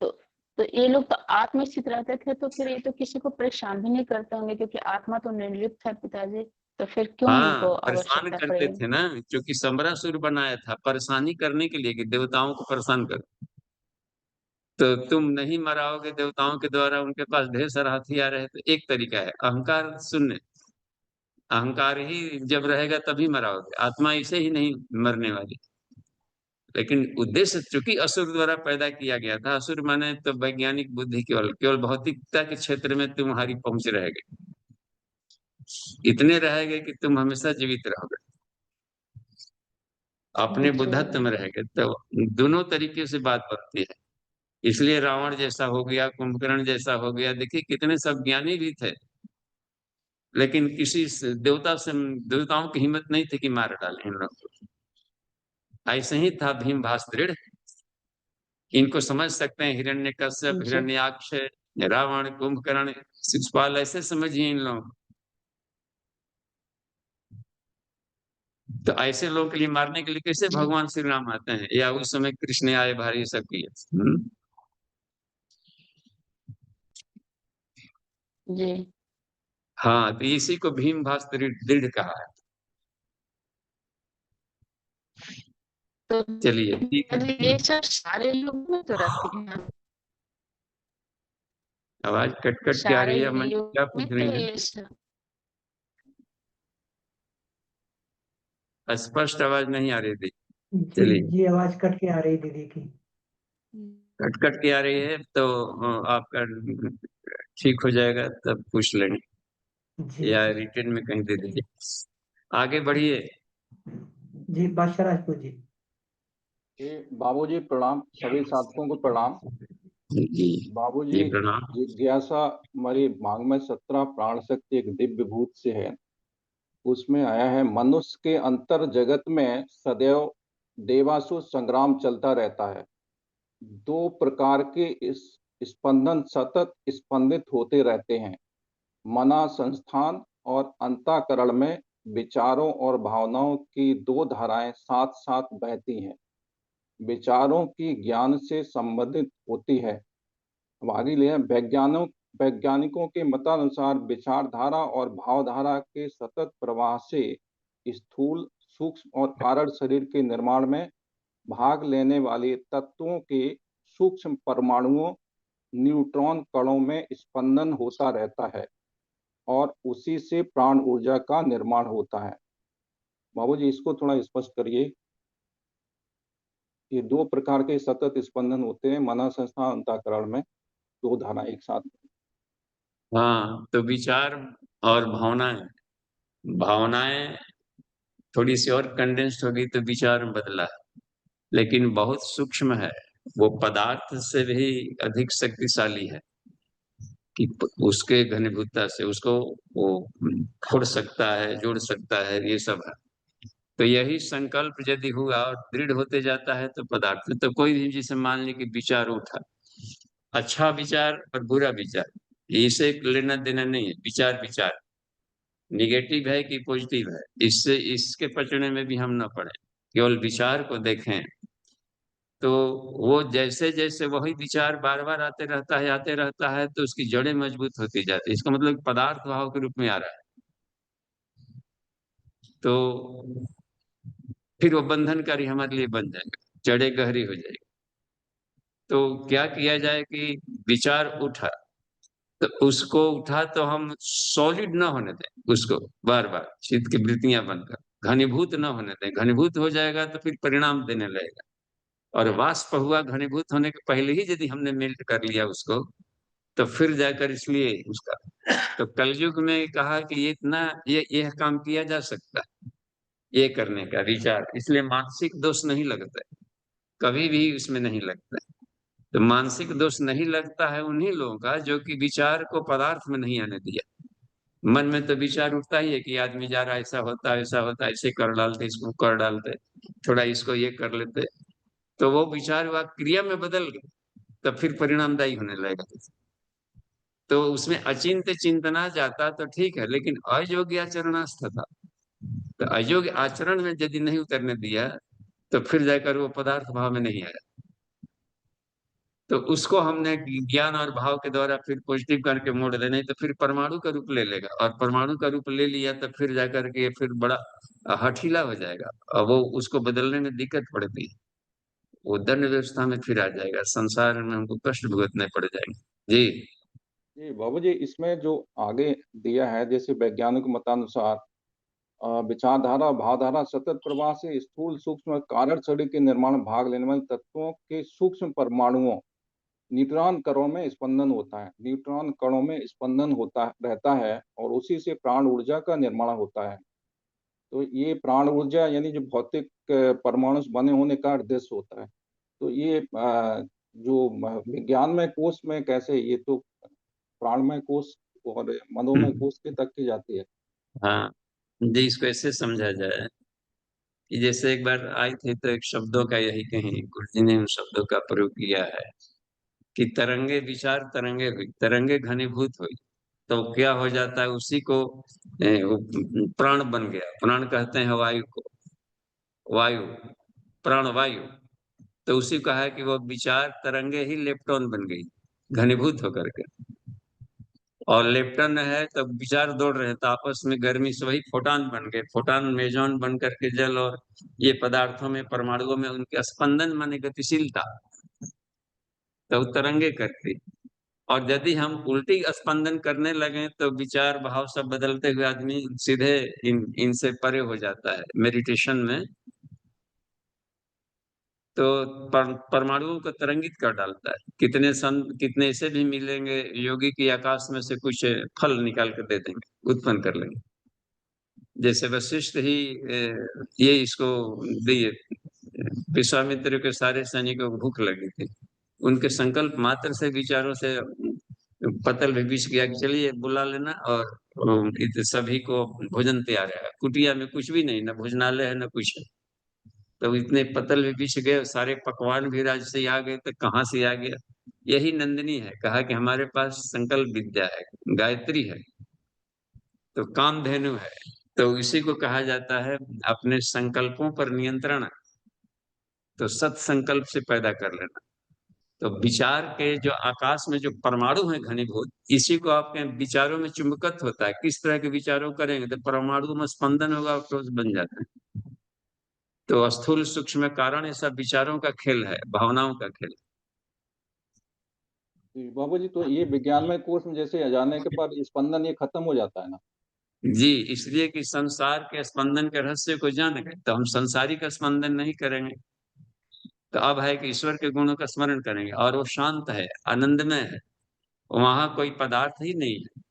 तो, तो ये लोग तो आत्म स्थित रहते थे, तो फिर ये तो किसी को परेशान भी नहीं करते होंगे, क्योंकि आत्मा तो निर्लिप्त है पिताजी, तो फिर क्यों हाँ इनको परेशान आवश्यकता करते पड़ेगी? थे ना, क्योंकि समरासुर बनाया था परेशानी करने के लिए कि देवताओं को परेशान कर, तो तुम नहीं मराओगे देवताओं के द्वारा, उनके पास ढेर सारा हथियार है। तो एक तरीका है अहंकार शून्य, अहंकार ही जब रहेगा तभी मराओगे, आत्मा इसे ही नहीं मरने वाली। लेकिन उद्देश्य चूंकि असुर द्वारा पैदा किया गया था, असुर माने तो वैज्ञानिक बुद्धि, केवल केवल भौतिकता के क्षेत्र में तुम्हारी पहुंच रहेगी, इतने रहेगे कि तुम हमेशा जीवित रहोगे, अपने जी बुद्धत्व में रहेंगे। तो दोनों तरीके से बात बनती है। इसलिए रावण जैसा हो गया, कुंभकर्ण जैसा हो गया, देखिए कितने सब ज्ञानी भी थे, लेकिन देवताओं की हिम्मत नहीं थी कि मार डाले इन लोग को। ऐसे ही था भीम भास दृढ़, इनको समझ सकते हैं, हिरण्यकश्यप, जी हिरण्याक्ष, रावण, कुंभकर्ण, शिशुपाल, ऐसे समझिए इन लोग। तो ऐसे लोगों के लिए मारने के लिए कैसे जी भगवान श्री राम आते हैं, या उस समय कृष्ण आए भारी सब किए। जी। हाँ, तो इसी को भीम भास दृढ़ दृढ़ कहा है। तो चलिए ठीक है। पिताजी, ये सब सारे युग में तो रखते हैं, आवाज कट कट के आ सारे रही है, मैं युग क्या में पूछ तो रही ये सब। है, स्पष्ट आवाज नहीं आ रही थी। जी चलिए, जी। आवाज कट के आ रही दीदी की। कट कट के आ रही है तो आपका ठीक हो जाएगा तब पूछ लेंगे, जी या जी रिटर्न में कहीं दे दीजिए। आगे बढ़िए। जी। बादशाह राजपूत जी। जी बाबूजी प्रणाम, सभी साधकों को प्रणाम। जी बाबूजी, जी प्रणाम। जिज्ञासा हमारी मांग में 17 प्राण शक्ति एक दिव्य भूत से है। उसमें आया है, मनुष्य के अंतर जगत में सदैव देवासुर संग्राम चलता रहता है। दो प्रकार के इस स्पंदन सतत स्पंदित होते रहते हैं। मना संस्थान और अंतःकरण में विचारों और भावनाओं की दो धाराएं साथ साथ बहती हैं। विचारों की ज्ञान से संबंधित होती है, अब आगे ले वैज्ञानिकों के मतानुसार विचारधारा और भावधारा के सतत प्रवाह से स्थूल, सूक्ष्म और कारण शरीर के निर्माण में भाग लेने वाले तत्वों के सूक्ष्म परमाणुओं, न्यूट्रॉन कणों में स्पंदन होता रहता है और उसी से प्राण ऊर्जा का निर्माण होता है। बाबूजी, इसको थोड़ा स्पष्ट करिए। ये दो प्रकार के सतत स्पंदन होते हैं मन संस्थान अंतःकरण में, दो धारा एक साथ। हाँ, तो विचार और भावनाएं थोड़ी सी और कंडेंस्ड होगी तो विचार में बदला है, लेकिन बहुत सूक्ष्म है, वो पदार्थ से भी अधिक शक्तिशाली है कि उसके घनीभूतता से उसको वो फोड़ सकता है, जोड़ सकता है, ये सब है। तो यही संकल्प यदि हुआ और दृढ़ होते जाता है तो पदार्थ तो कोई भी, जिसे मान ली कि विचार उठा, अच्छा विचार और बुरा विचार, इसे लेना देना नहीं है। विचार विचार निगेटिव है कि पॉजिटिव है, इससे इसके पचड़े में भी हम न पड़े, केवल विचार को देखें। तो वो जैसे जैसे वही विचार बार बार आते रहता है तो उसकी जड़ें मजबूत होती जाती है। इसका मतलब पदार्थ भाव के रूप में आ रहा है, तो फिर वो बंधनकारी हमारे लिए बन जाएगा, जड़ें गहरी हो जाएगी। तो क्या किया जाए कि विचार उठा तो उसको उठा तो हम सॉलिड ना होने दें उसको, बार बार चित्त की वृत्तियां बनकर घनीभूत ना होने दें। घनीभूत हो जाएगा तो फिर परिणाम देने लगेगा, और वाष्प हुआ घनीभूत होने के पहले ही यदि हमने मेल्ट कर लिया उसको तो फिर जाकर, इसलिए उसका तो कलयुग में कहा कि ये इतना यह काम किया जा सकता है, ये करने का विचार, इसलिए मानसिक दोष नहीं लगता है, कभी भी उसमें नहीं लगता है। तो मानसिक दोष नहीं लगता है उन्हीं लोगों का जो कि विचार को पदार्थ में नहीं आने दिया। मन में तो विचार उठता ही है कि आदमी जा रहा है, ऐसा होता है, ऐसा होता है, ऐसे कर डालते, इसको कर डालते, थोड़ा इसको ये कर लेते, तो वो विचार हुआ क्रिया में बदल गए, तब फिर परिणामदायी होने लगेगा। तो उसमें अचिंत्य चिंतना जाता तो ठीक है, लेकिन अयोग्य आचरणास्थ था, तो अयोग्य आचरण में यदि नहीं उतरने दिया तो फिर जाकर वो पदार्थ भाव में नहीं आया। तो उसको हमने ज्ञान और भाव के द्वारा फिर पॉजिटिव करके मोड़ दे, नहीं तो फिर परमाणु का रूप ले लेगा, और परमाणु का रूप ले लिया तो फिर जाकर के फिर बड़ा हठीला हो जाएगा, और वो उसको बदलने में दिक्कत पड़ती है, वो दंड व्यवस्था में फिर आ जाएगा, संसार में हमको कष्ट भुगतने पड़ जाएंगे। जी। जी बाबूजी, इसमें जो आगे दिया है, जैसे वैज्ञानिक मतानुसार विचारधारा भावधारा सतत प्रवाह से स्थूल सूक्ष्म कारण शरीर के निर्माण में भाग लेने वाले तत्वों के सूक्ष्म परमाणुओं, न्यूट्रॉन कणों में स्पंदन होता है। न्यूट्रॉन कणों में स्पंदन होता रहता है और उसी से प्राण ऊर्जा का निर्माण होता है। तो ये प्राण ऊर्जा यानी जो भौतिक परमाणु से बने होने का उद्देश्य होता है। तो ये जो विज्ञानमय कोश में कैसे, ये तो प्राणमय कोश और मनोमय कोश के तक की जाती है। हाँ जी, इसको ऐसे समझा जाए कि जैसे एक बार आई थी तो एक शब्दों का यही कहीं गुरु जी ने उन शब्दों का प्रयोग किया है कि तरंगे विचार तरंगे हुई, तरंगे घनीभूत हुई, तो क्या हो जाता है उसी को वो प्राण बन गया। प्राण कहते हैं वायु को, वायु, प्राण वायु। तो उसी का है कि वो विचार तरंगे ही लेप्टॉन बन गई घनीभूत होकर के, और लेप्टन है तो विचार दौड़ रहे तो आपस में गर्मी से वही फोटान बन गए, फोटान मेजॉन बन करके जल और ये पदार्थों में परमाणुओं में उनके स्पंदन माने गतिशीलता, तो तरंगे करती। और यदि हम उल्टी स्पंदन करने लगे तो विचार भाव सब बदलते हुए आदमी सीधे इनसे परे हो जाता है मेडिटेशन में, तो परमाणुओं को तरंगित कर डालता है। कितने कितने ऐसे भी मिलेंगे योगी की आकाश में से कुछ फल निकाल कर दे देंगे, उत्पन्न कर लेंगे। जैसे वशिष्ठ ही ये इसको दिए, विश्वामित्र के सारे सैनिकों को भूख लगी थी, उनके संकल्प मात्र से विचारों से पतल विभीष गया कि चलिए बुला लेना, और सभी को भोजन तैयार है, कुटिया में कुछ भी नहीं, ना भोजनालय है ना कुछ है। तो इतने पतल विभीष गए, सारे पकवान भी राज्य से आ गए, तो कहाँ से आ गया? यही नंदिनी है, कहा कि हमारे पास संकल्प विद्या है, गायत्री है, तो कामधेनु है। तो इसी को कहा जाता है अपने संकल्पों पर नियंत्रण, तो सत्संकल्प से पैदा कर लेना। तो विचार के जो आकाश में जो परमाणु है घनीभूत, इसी को आपके विचारों में चुंबकत्व होता है। किस तरह के विचारों करेंगे तो परमाणु में स्पंदन होगा और ठोस बन जाता है। तो स्थूल सूक्ष्म कारण ये सब विचारों का खेल है, भावनाओं का खेल। जी बाबू जी, तो ये विज्ञानमय कोर्स में जैसे जाने के बाद स्पंदन ये खत्म हो जाता है ना? जी, इसलिए कि संसार के स्पंदन के रहस्य को जान गए तो हम संसारिक स्पंदन नहीं करेंगे। तो अब है कि ईश्वर के गुणों का स्मरण करेंगे और वो शांत है, आनंदमय है, वहां कोई पदार्थ ही नहीं है।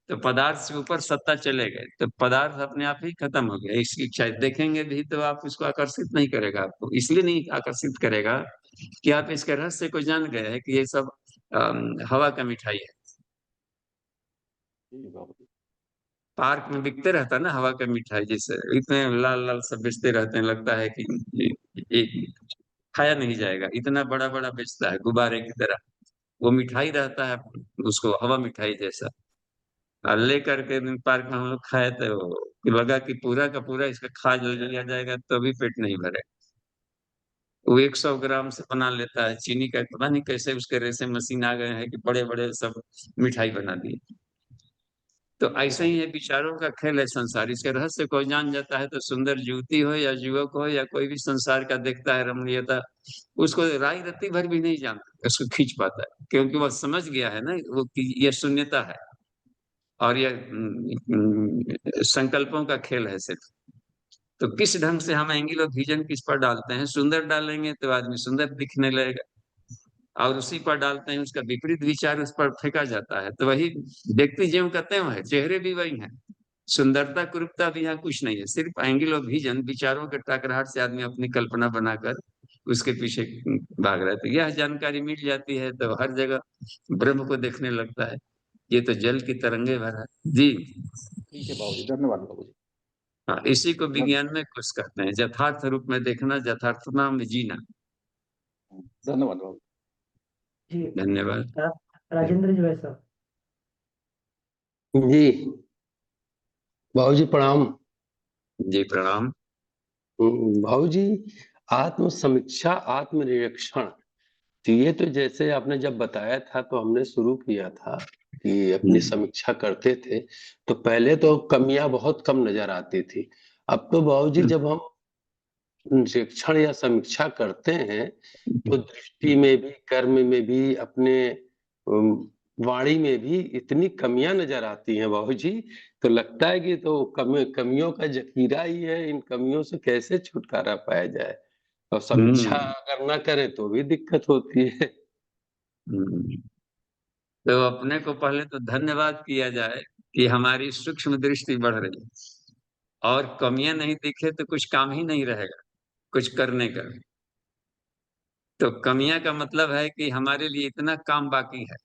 तो पदार्थ से ऊपर सत्ता चले गए तो पदार्थ अपने आप ही खत्म हो गया। इसकी इच्छा देखेंगे भी तो आप उसको आकर्षित नहीं करेगा, आपको इसलिए नहीं आकर्षित करेगा कि आप इसके रहस्य को जान गए हैं कि ये सब हवा का मिठाई है। जी बाबू जी। पार्क में बिकते रहता है ना हवा का मिठाई, जैसे इतने लाल लाल सब बेचते रहते हैं, लगता है कि ये खाया नहीं जाएगा, इतना बड़ा बड़ा बेचता है गुब्बारे की तरह। वो मिठाई रहता है, उसको हवा मिठाई जैसा। और ले करके पार्क में हम लोग खाए तो लगा कि पूरा का पूरा इसका खा लिया जाएगा तो भी पेट नहीं भरे। वो 100 ग्राम से बना लेता है चीनी का, पता नहीं कैसे उसके रेसे मशीन आ गए हैं कि बड़े बड़े सब मिठाई बना दिए। तो ऐसे ही है, विचारों का खेल है संसार। इसके रहस्य को जान जाता है तो सुंदर युवती हो या युवक हो या कोई भी संसार का देखता है रमणीयता, उसको राय रत्ती भर भी नहीं जानता, उसको खींच पाता है, क्योंकि वह समझ गया है ना वो कि यह शून्यता है और यह संकल्पों का खेल है सिर्फ। तो किस ढंग से हम एंगल ऑफ विजन किस पर डालते हैं, सुंदर डालेंगे तो आदमी सुंदर दिखने लगेगा, और उसी पर डालते हैं उसका विपरीत विचार उस पर फेंका जाता है। तो वही व्यक्ति ज्यों का त्यों है, चेहरे भी वही हैं, सुंदरता कुरूपता भी यहाँ कुछ नहीं है, सिर्फ एंगल ऑफ विजन, विचारों के टकराहट से आदमी अपनी कल्पना बनाकर उसके पीछे भाग रहा है। तो यह जानकारी मिल जाती है तो हर जगह ब्रह्म को देखने लगता है। ये तो जल की तरंगे भरा है जी। ठीक है बाबू जी, धन्यवाद बाबू जी। हाँ, इसी को विज्ञान में कुछ कहते हैं यथार्थ रूप में देखना, यथार्थता में जीना। धन्यवाद बाबू जी। धन्यवाद। राजेंद्र जो है सर। जी बाबू जी प्रणाम। जी प्रणाम। भाऊ जी, आत्म समीक्षा आत्म निरीक्षण, तो ये तो जैसे आपने जब बताया था तो हमने शुरू किया था कि अपनी समीक्षा करते थे, तो पहले तो कमियां बहुत कम नजर आती थी। अब तो भाऊ जी जब हम निरीक्षण या समीक्षा करते हैं तो दृष्टि में भी, कर्म में भी, अपने वाणी में भी इतनी कमियां नजर आती हैं बाबू जी, तो लगता है कि तो कमियों का जखीरा ही है। इन कमियों से कैसे छुटकारा पाया जाए, और समीक्षा अगर ना करें तो भी दिक्कत होती है। तो अपने को पहले तो धन्यवाद किया जाए कि हमारी सूक्ष्म दृष्टि बढ़ रही है, और कमियां नहीं दिखे तो कुछ काम ही नहीं रहेगा कुछ करने का। तो कमियां का मतलब है कि हमारे लिए इतना काम बाकी है,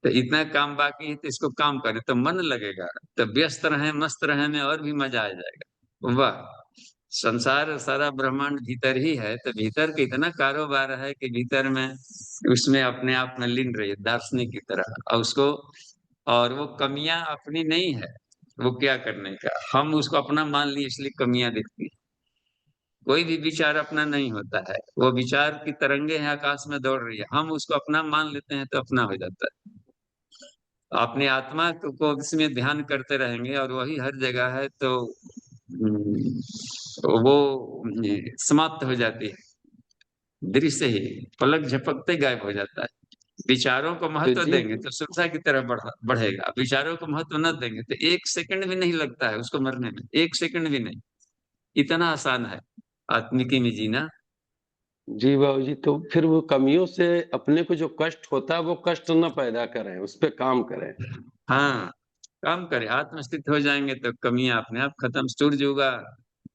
तो इतना काम बाकी है तो इसको काम करें तो मन लगेगा। तो व्यस्त रहे मस्त रहे में और भी मजा आ जाएगा। वाह, संसार सारा ब्रह्मांड भीतर ही है, तो भीतर का इतना कारोबार है कि भीतर में उसमें अपने आप में लीन रहिए दार्शनिक की तरह, और उसको, और वो कमियां अपनी नहीं है, वो क्या करने का, हम उसको अपना मान लिए इसलिए कमियां दिखती है। कोई भी विचार अपना नहीं होता है, वो विचार की तरंगे हैं आकाश में दौड़ रही है, हम उसको अपना मान लेते हैं तो अपना हो जाता है। अपने आत्मा को इसमें ध्यान करते रहेंगे और वही हर जगह है तो वो समाप्त हो जाती है, दृश्य ही पलक झपकते गायब हो जाता है। विचारों को तो महत्व जी देंगे तो सुरक्षा की तरफ बढ़ेगा, विचारों को महत्व न देंगे तो 1 सेकंड भी नहीं लगता है उसको मरने में, 1 सेकंड भी नहीं। इतना आसान है आत्मिकी में जीना। जी बाबू जी, तो फिर वो कमियों से अपने को जो कष्ट होता है वो कष्ट न पैदा करें, उस पे काम करें। हाँ, काम करें, आत्मस्थित हो जाएंगे तो कमियां अपने आप खत्म, सूरज होगा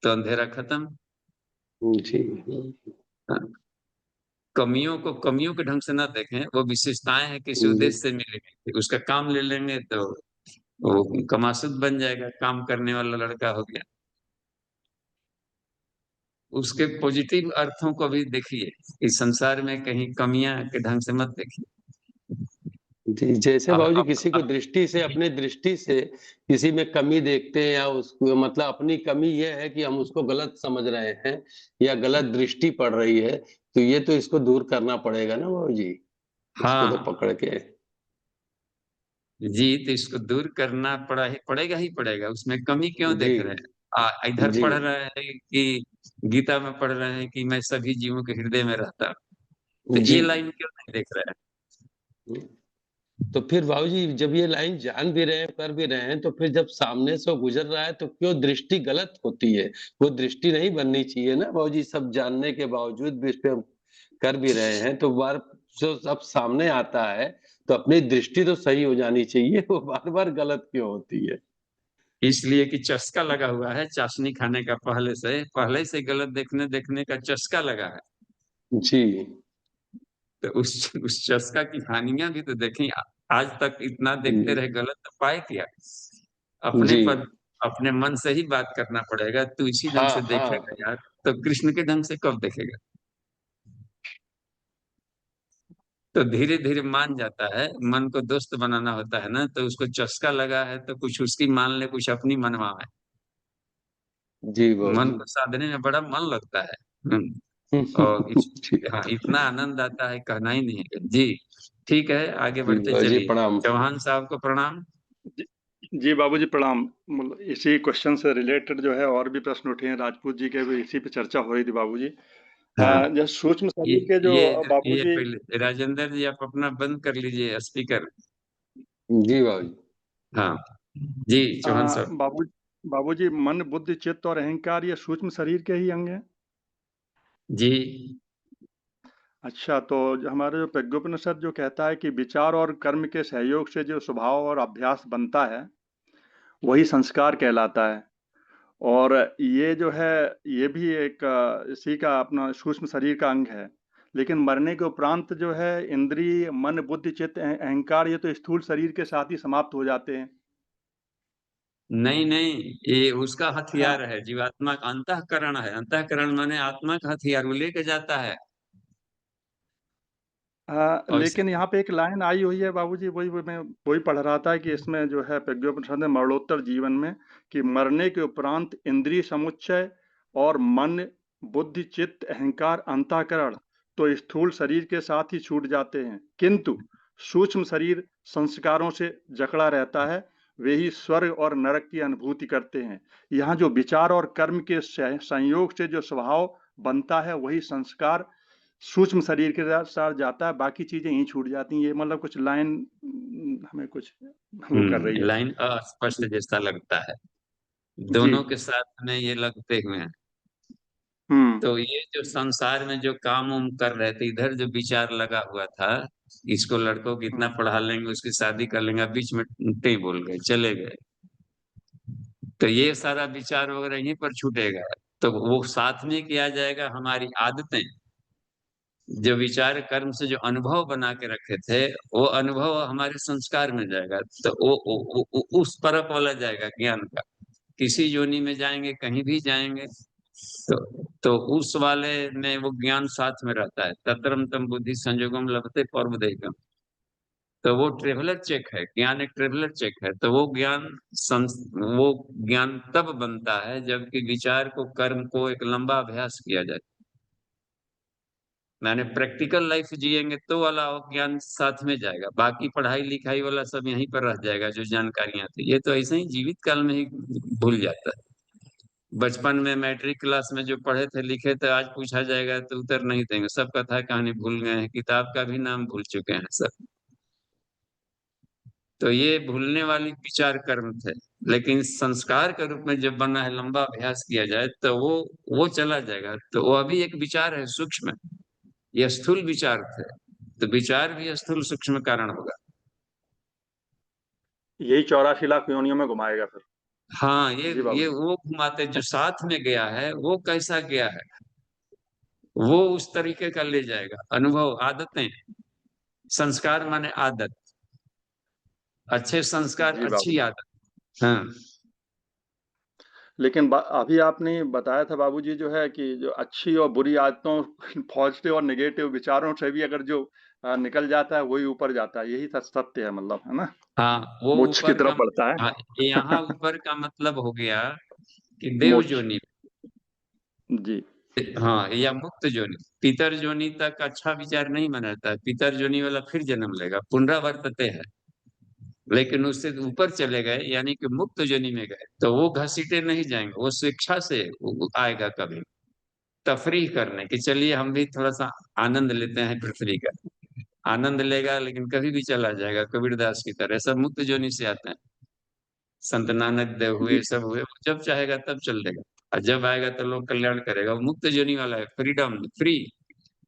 तो अंधेरा खत्म। जी हाँ, कमियों को कमियों के ढंग से ना देखें, वो विशेषताएं हैं किसी उद्देश्य से मिलेंगे, उसका काम ले लेंगे तो वो कमासुद बन जाएगा, काम करने वाला लड़का हो गया। उसके पॉजिटिव अर्थों को भी देखिए, इस संसार में कहीं कमियां के ढंग से मत देखिए। जी, जैसे अब बाबूजी अब किसी को अब दृष्टि से, अपने दृष्टि से किसी में कमी देखते हैं, या उसको मतलब अपनी कमी ये है कि हम उसको गलत समझ रहे हैं या गलत दृष्टि पड़ रही है, तो ये तो इसको दूर करना पड़ेगा ना बाबू जी, इसको तो हाँ पकड़ के। जी, तो इसको दूर करना पड़ेगा ही पड़ेगा। उसमें कमी क्यों जी देख रहे हैं? इधर जी पढ़ रहे हैं कि गीता में पढ़ रहे हैं कि मैं सभी जीवों के हृदय में रहता हूं, तो जी। ये लाइन क्यों नहीं देख रहे हैं? तो फिर बाबू जी जब ये लाइन जान भी रहे हैं, कर भी रहे हैं, तो फिर जब सामने से वो गुजर रहा है तो क्यों दृष्टि गलत होती है? वो दृष्टि नहीं बननी चाहिए ना बाबू जी, सब जानने के बावजूद भी इस पे हम कर भी रहे हैं, तो बार जो सब सामने आता है तो अपनी दृष्टि तो सही हो जानी चाहिए, वो बार बार गलत क्यों होती है? इसलिए कि चस्का लगा हुआ है चाशनी खाने का, पहले से गलत देखने देखने का चस्का लगा है। जी तो उस चस्का की हानियां भी तो देखें। आज तक इतना देखते रहे, गलत तो पाए क्या? अपने जी। पर अपने मन से ही बात करना पड़ेगा। तू इसी ढंग हाँ से हाँ। देखेगा यार, तो कृष्ण के ढंग से कब देखेगा? तो धीरे धीरे मान जाता है। मन को दोस्त बनाना होता है ना, तो उसको चस्का लगा है तो कुछ उसकी मान ले, कुछ अपनी मनवा है। जी बाबू मन जी। को साधने में बड़ा मन लगता है। और ठीक। हाँ, इतना आनंद आता है कहना ही नहीं है जी। ठीक है, आगे जी बढ़ते बाबू जी चलिए। प्रणाम। चौहान साहब को प्रणाम। जी जी बाबूजी प्रणाम। मतलब इसी क्वेश्चन से रिलेटेड जो है और भी प्रश्न उठे हैं, राजपूत जी के भी इसी पे चर्चा हो रही थी बाबूजी। हाँ, जो सूक्ष्म ये शरीर के जो ये बाबूजी। पहले राजेंद्र जी आप अपना बंद कर लीजिए स्पीकर। जी बाबू जी। हाँ जी, चौहान साहब। बाबू बाबूजी, मन बुद्धि चित्त और अहंकार ये सूक्ष्म शरीर के ही अंग हैं। जी अच्छा, तो हमारे जो प्रज्ञोपनिषद जो कहता है कि विचार और कर्म के सहयोग से जो स्वभाव और अभ्यास बनता है वही संस्कार कहलाता है। और ये जो है ये भी एक इसी का अपना सूक्ष्म शरीर का अंग है। लेकिन मरने के उपरांत जो है इंद्रिय मन बुद्धि चित्त अहंकार ये तो स्थूल शरीर के साथ ही समाप्त हो जाते हैं। नहीं नहीं, ये उसका हाँ। हथियार है। जीवात्मा का अंतःकरण है। अंतःकरण माने आत्मा का हथियार, वो लेके जाता है। और लेकिन यहाँ पे एक लाइन आई हुई है बाबूजी, मैं वही पढ़ रहा था कि इसमें जो है प्रज्ञोपनिषद में मरणोत्तर जीवन में कि मरने के उपरांत इंद्रिय समुच्चय और मन बुद्धि चित्त अहंकार अंतःकरण तो स्थूल शरीर के साथ ही छूट जाते हैं, किंतु सूक्ष्म शरीर संस्कारों से जकड़ा रहता है। वे ही स्वर्ग और नरक की अनुभूति करते हैं। यहाँ जो विचार और कर्म के संयोग से जो स्वभाव बनता है वही संस्कार सूक्ष्म शरीर के साथ जाता है, बाकी चीजें यहीं छूट जाती हैं। ये मतलब कुछ लाइन हमें कुछ वो कर रही है। लाइन अस्पष्ट जैसा लगता है। जी। दोनों के साथ में ये लगते हुए हैं। हम्म। तो ये जो संसार में जो काम उम कर रहे थे, इधर जो विचार लगा हुआ था, इसको लड़कों को इतना हम्म। पढ़ा लेंगे, उसकी शादी कर लेंगे, बीच में नहीं बोल गए, चले गए, तो ये सारा विचार वगैरह यहीं पर छूटेगा। तो वो साथ में किया जाएगा हमारी आदतें। जो विचार कर्म से जो अनुभव बना के रखे थे, वो अनुभव हमारे संस्कार में जाएगा। तो उस परक वाला जाएगा ज्ञान का। किसी योनि में जाएंगे, कहीं भी जाएंगे, तो उस वाले में वो ज्ञान साथ में रहता है। तत्रम तम बुद्धि संयोगम लभते पौर्वदेहिकम। तो वो ट्रेवलर चेक है, ज्ञान एक ट्रेवलर चेक है। तो वो ज्ञान तब बनता है जबकि विचार को कर्म को एक लंबा अभ्यास किया जाए। मैंने प्रैक्टिकल लाइफ जिएंगे तो वाला ज्ञान साथ में जाएगा, बाकी पढ़ाई लिखाई वाला सब यहीं पर रह जाएगा। जो जानकारियां थी ये तो ऐसे ही जीवित काल में ही भूल जाता है। बचपन में मैट्रिक क्लास में जो पढ़े थे लिखे थे, आज पूछा जाएगा तो उत्तर नहीं देंगे। सब कथा कहानी भूल गए हैं, किताब का भी नाम भूल चुके हैं सब। तो ये भूलने वाली विचार कर्म थे। लेकिन संस्कार के रूप में जब बना है, लंबा अभ्यास किया जाए, तो वो चला जाएगा। तो वो अभी एक विचार है, सूक्ष्म। ये स्थूल विचार थे, तो विचार भी स्थूल सूक्ष्म कारण होगा। यही 84 लाख योनियों में घुमाएगा फिर। हाँ, जी ये बाबूजी। वो घुमाते जो साथ में गया है, वो कैसा गया है, वो उस तरीके का ले जाएगा। अनुभव, आदतें, संस्कार माने आदत, अच्छे संस्कार, जी अच्छी बाबूजी। आदत। हाँ लेकिन अभी आपने बताया था बाबूजी जो है कि जो अच्छी और बुरी आदतों पॉजिटिव और नेगेटिव विचारों से भी अगर जो निकल जाता है वही ऊपर जाता है, यही सत्य है, मतलब है ना, हाँ, वो मोक्ष की ऊपर का। तरफ बढ़ता है। हाँ, यहाँ ऊपर का मतलब हो गया कि देव मोक्ष। जोनि। जी। हाँ, या मुक्त योनि। पितर योनि तक अच्छा विचार नहीं बनाता है, पितर योनि वाला फिर जन्म लेगा, पुनरावर्तते है। लेकिन उससे ऊपर चले गए यानी कि मुक्त योनि में गए तो वो घसीटे नहीं जाएंगे, वो स्वेच्छा से आएगा कभी तफरीह करने की, चलिए हम भी थोड़ा सा आनंद लेते हैं पृथ्वी का। आनंद लेगा लेकिन कभी भी चला जाएगा, कबीरदास की तरह। सब मुक्त योनि से आते हैं, संत नानक देव हुए, सब हुए, वो जब चाहेगा तब चल देगा। और जब आएगा तो लोग कल्याण करेगा। वो मुक्त योनि वाला है, फ्रीडम, फ्री,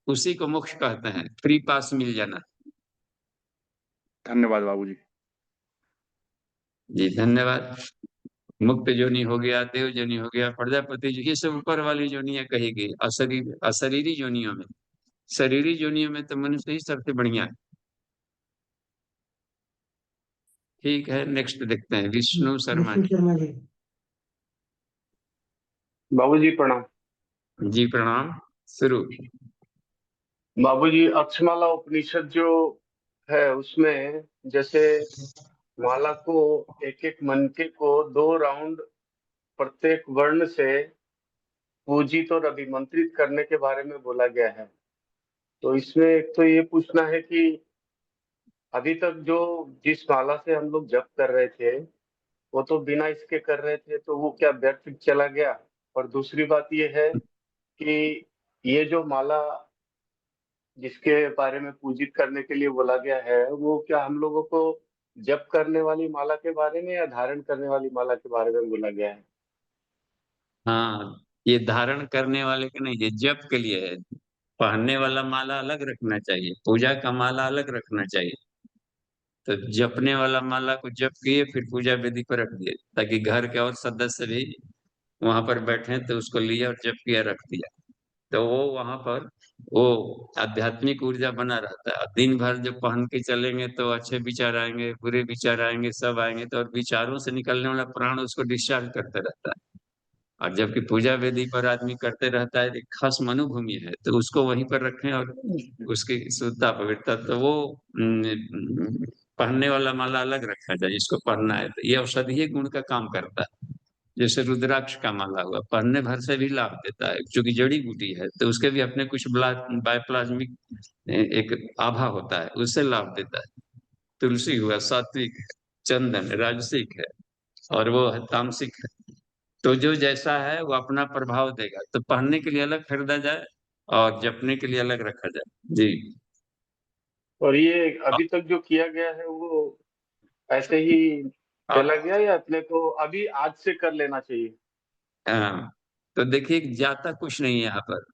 उसी को मोक्ष कहते हैं, फ्री पास मिल जाना। धन्यवाद बाबूजी। जी धन्यवाद। मुक्त योनि हो गया, देव योनि हो गया, प्रजापति जी, ये सब ऊपर वाली योनियां कही गई। अशरीरी योनियों में, शरीरी योनियों में तो मनुष्य ही सबसे बढ़िया है। ठीक है, नेक्स्ट देखते हैं, विष्णु शर्मा विष्णु जी। शर्मा जी। बाबूजी प्रणाम। जी प्रणाम, शुरू। बाबूजी अक्षमाला उपनिषद जो है उसमें जैसे माला को एक एक मनके को 2 राउंड प्रत्येक वर्ण से पूजित और अभिमंत्रित करने के बारे में बोला गया है। तो इसमें एक तो ये पूछना है कि अभी तक जो जिस माला से हम लोग जप कर रहे थे वो तो बिना इसके कर रहे थे, तो वो क्या व्यर्थ चला गया? और दूसरी बात ये है कि ये जो माला जिसके बारे में पूजित करने के लिए बोला गया है वो क्या हम लोगों को जप करने वाली माला के बारे में या धारण करने वाली माला के बारे में बोला गया है? हाँ, ये धारण करने वाले के नहीं, ये जप के लिए है। पहनने वाला माला अलग रखना चाहिए, पूजा का माला अलग रखना चाहिए। तो जपने वाला माला को जप किए, फिर पूजा वेदी पर रख दिए, ताकि घर के और सदस्य भी वहां पर बैठे तो उसको लिया और जप किया, रख दिया, तो वो वहां पर वो आध्यात्मिक ऊर्जा बना रहता है। दिन भर जब पहन के चलेंगे तो अच्छे विचार आएंगे, बुरे विचार आएंगे, सब आएंगे, तो और विचारों से निकलने वाला प्राण उसको डिस्चार्ज करते रहता है। और जबकि पूजा वेदी पर आदमी करते रहता है, एक खास मनुभूमि है, तो उसको वहीं पर रखें और उसकी शुद्धता पवित्रता, तो वो पहनने वाला माला अलग रखा जाए। इसको पहनना है तो ये औषधीय गुण का काम करता है। जैसे रुद्राक्ष का माला हुआ, पहनने भर से भी लाभ देता है, क्योंकि जड़ी बूटी है तो उसके भी अपने कुछ बायोप्लाज्मिक एक आभा होता है, उससे लाभ देता है। तुलसी हुआ सात्विक है, चंदन राजसिक है, और वो है तामसिक है। तो जो जैसा है वो अपना प्रभाव देगा, तो पहनने के लिए अलग खरीदा जाए और जपने के लिए अलग रखा जाए। जी। और ये अभी तक जो किया गया है वो ऐसे ही चला गया या अपने को अभी आज से कर लेना चाहिए? हाँ, तो देखिए जाता कुछ नहीं है यहाँ पर,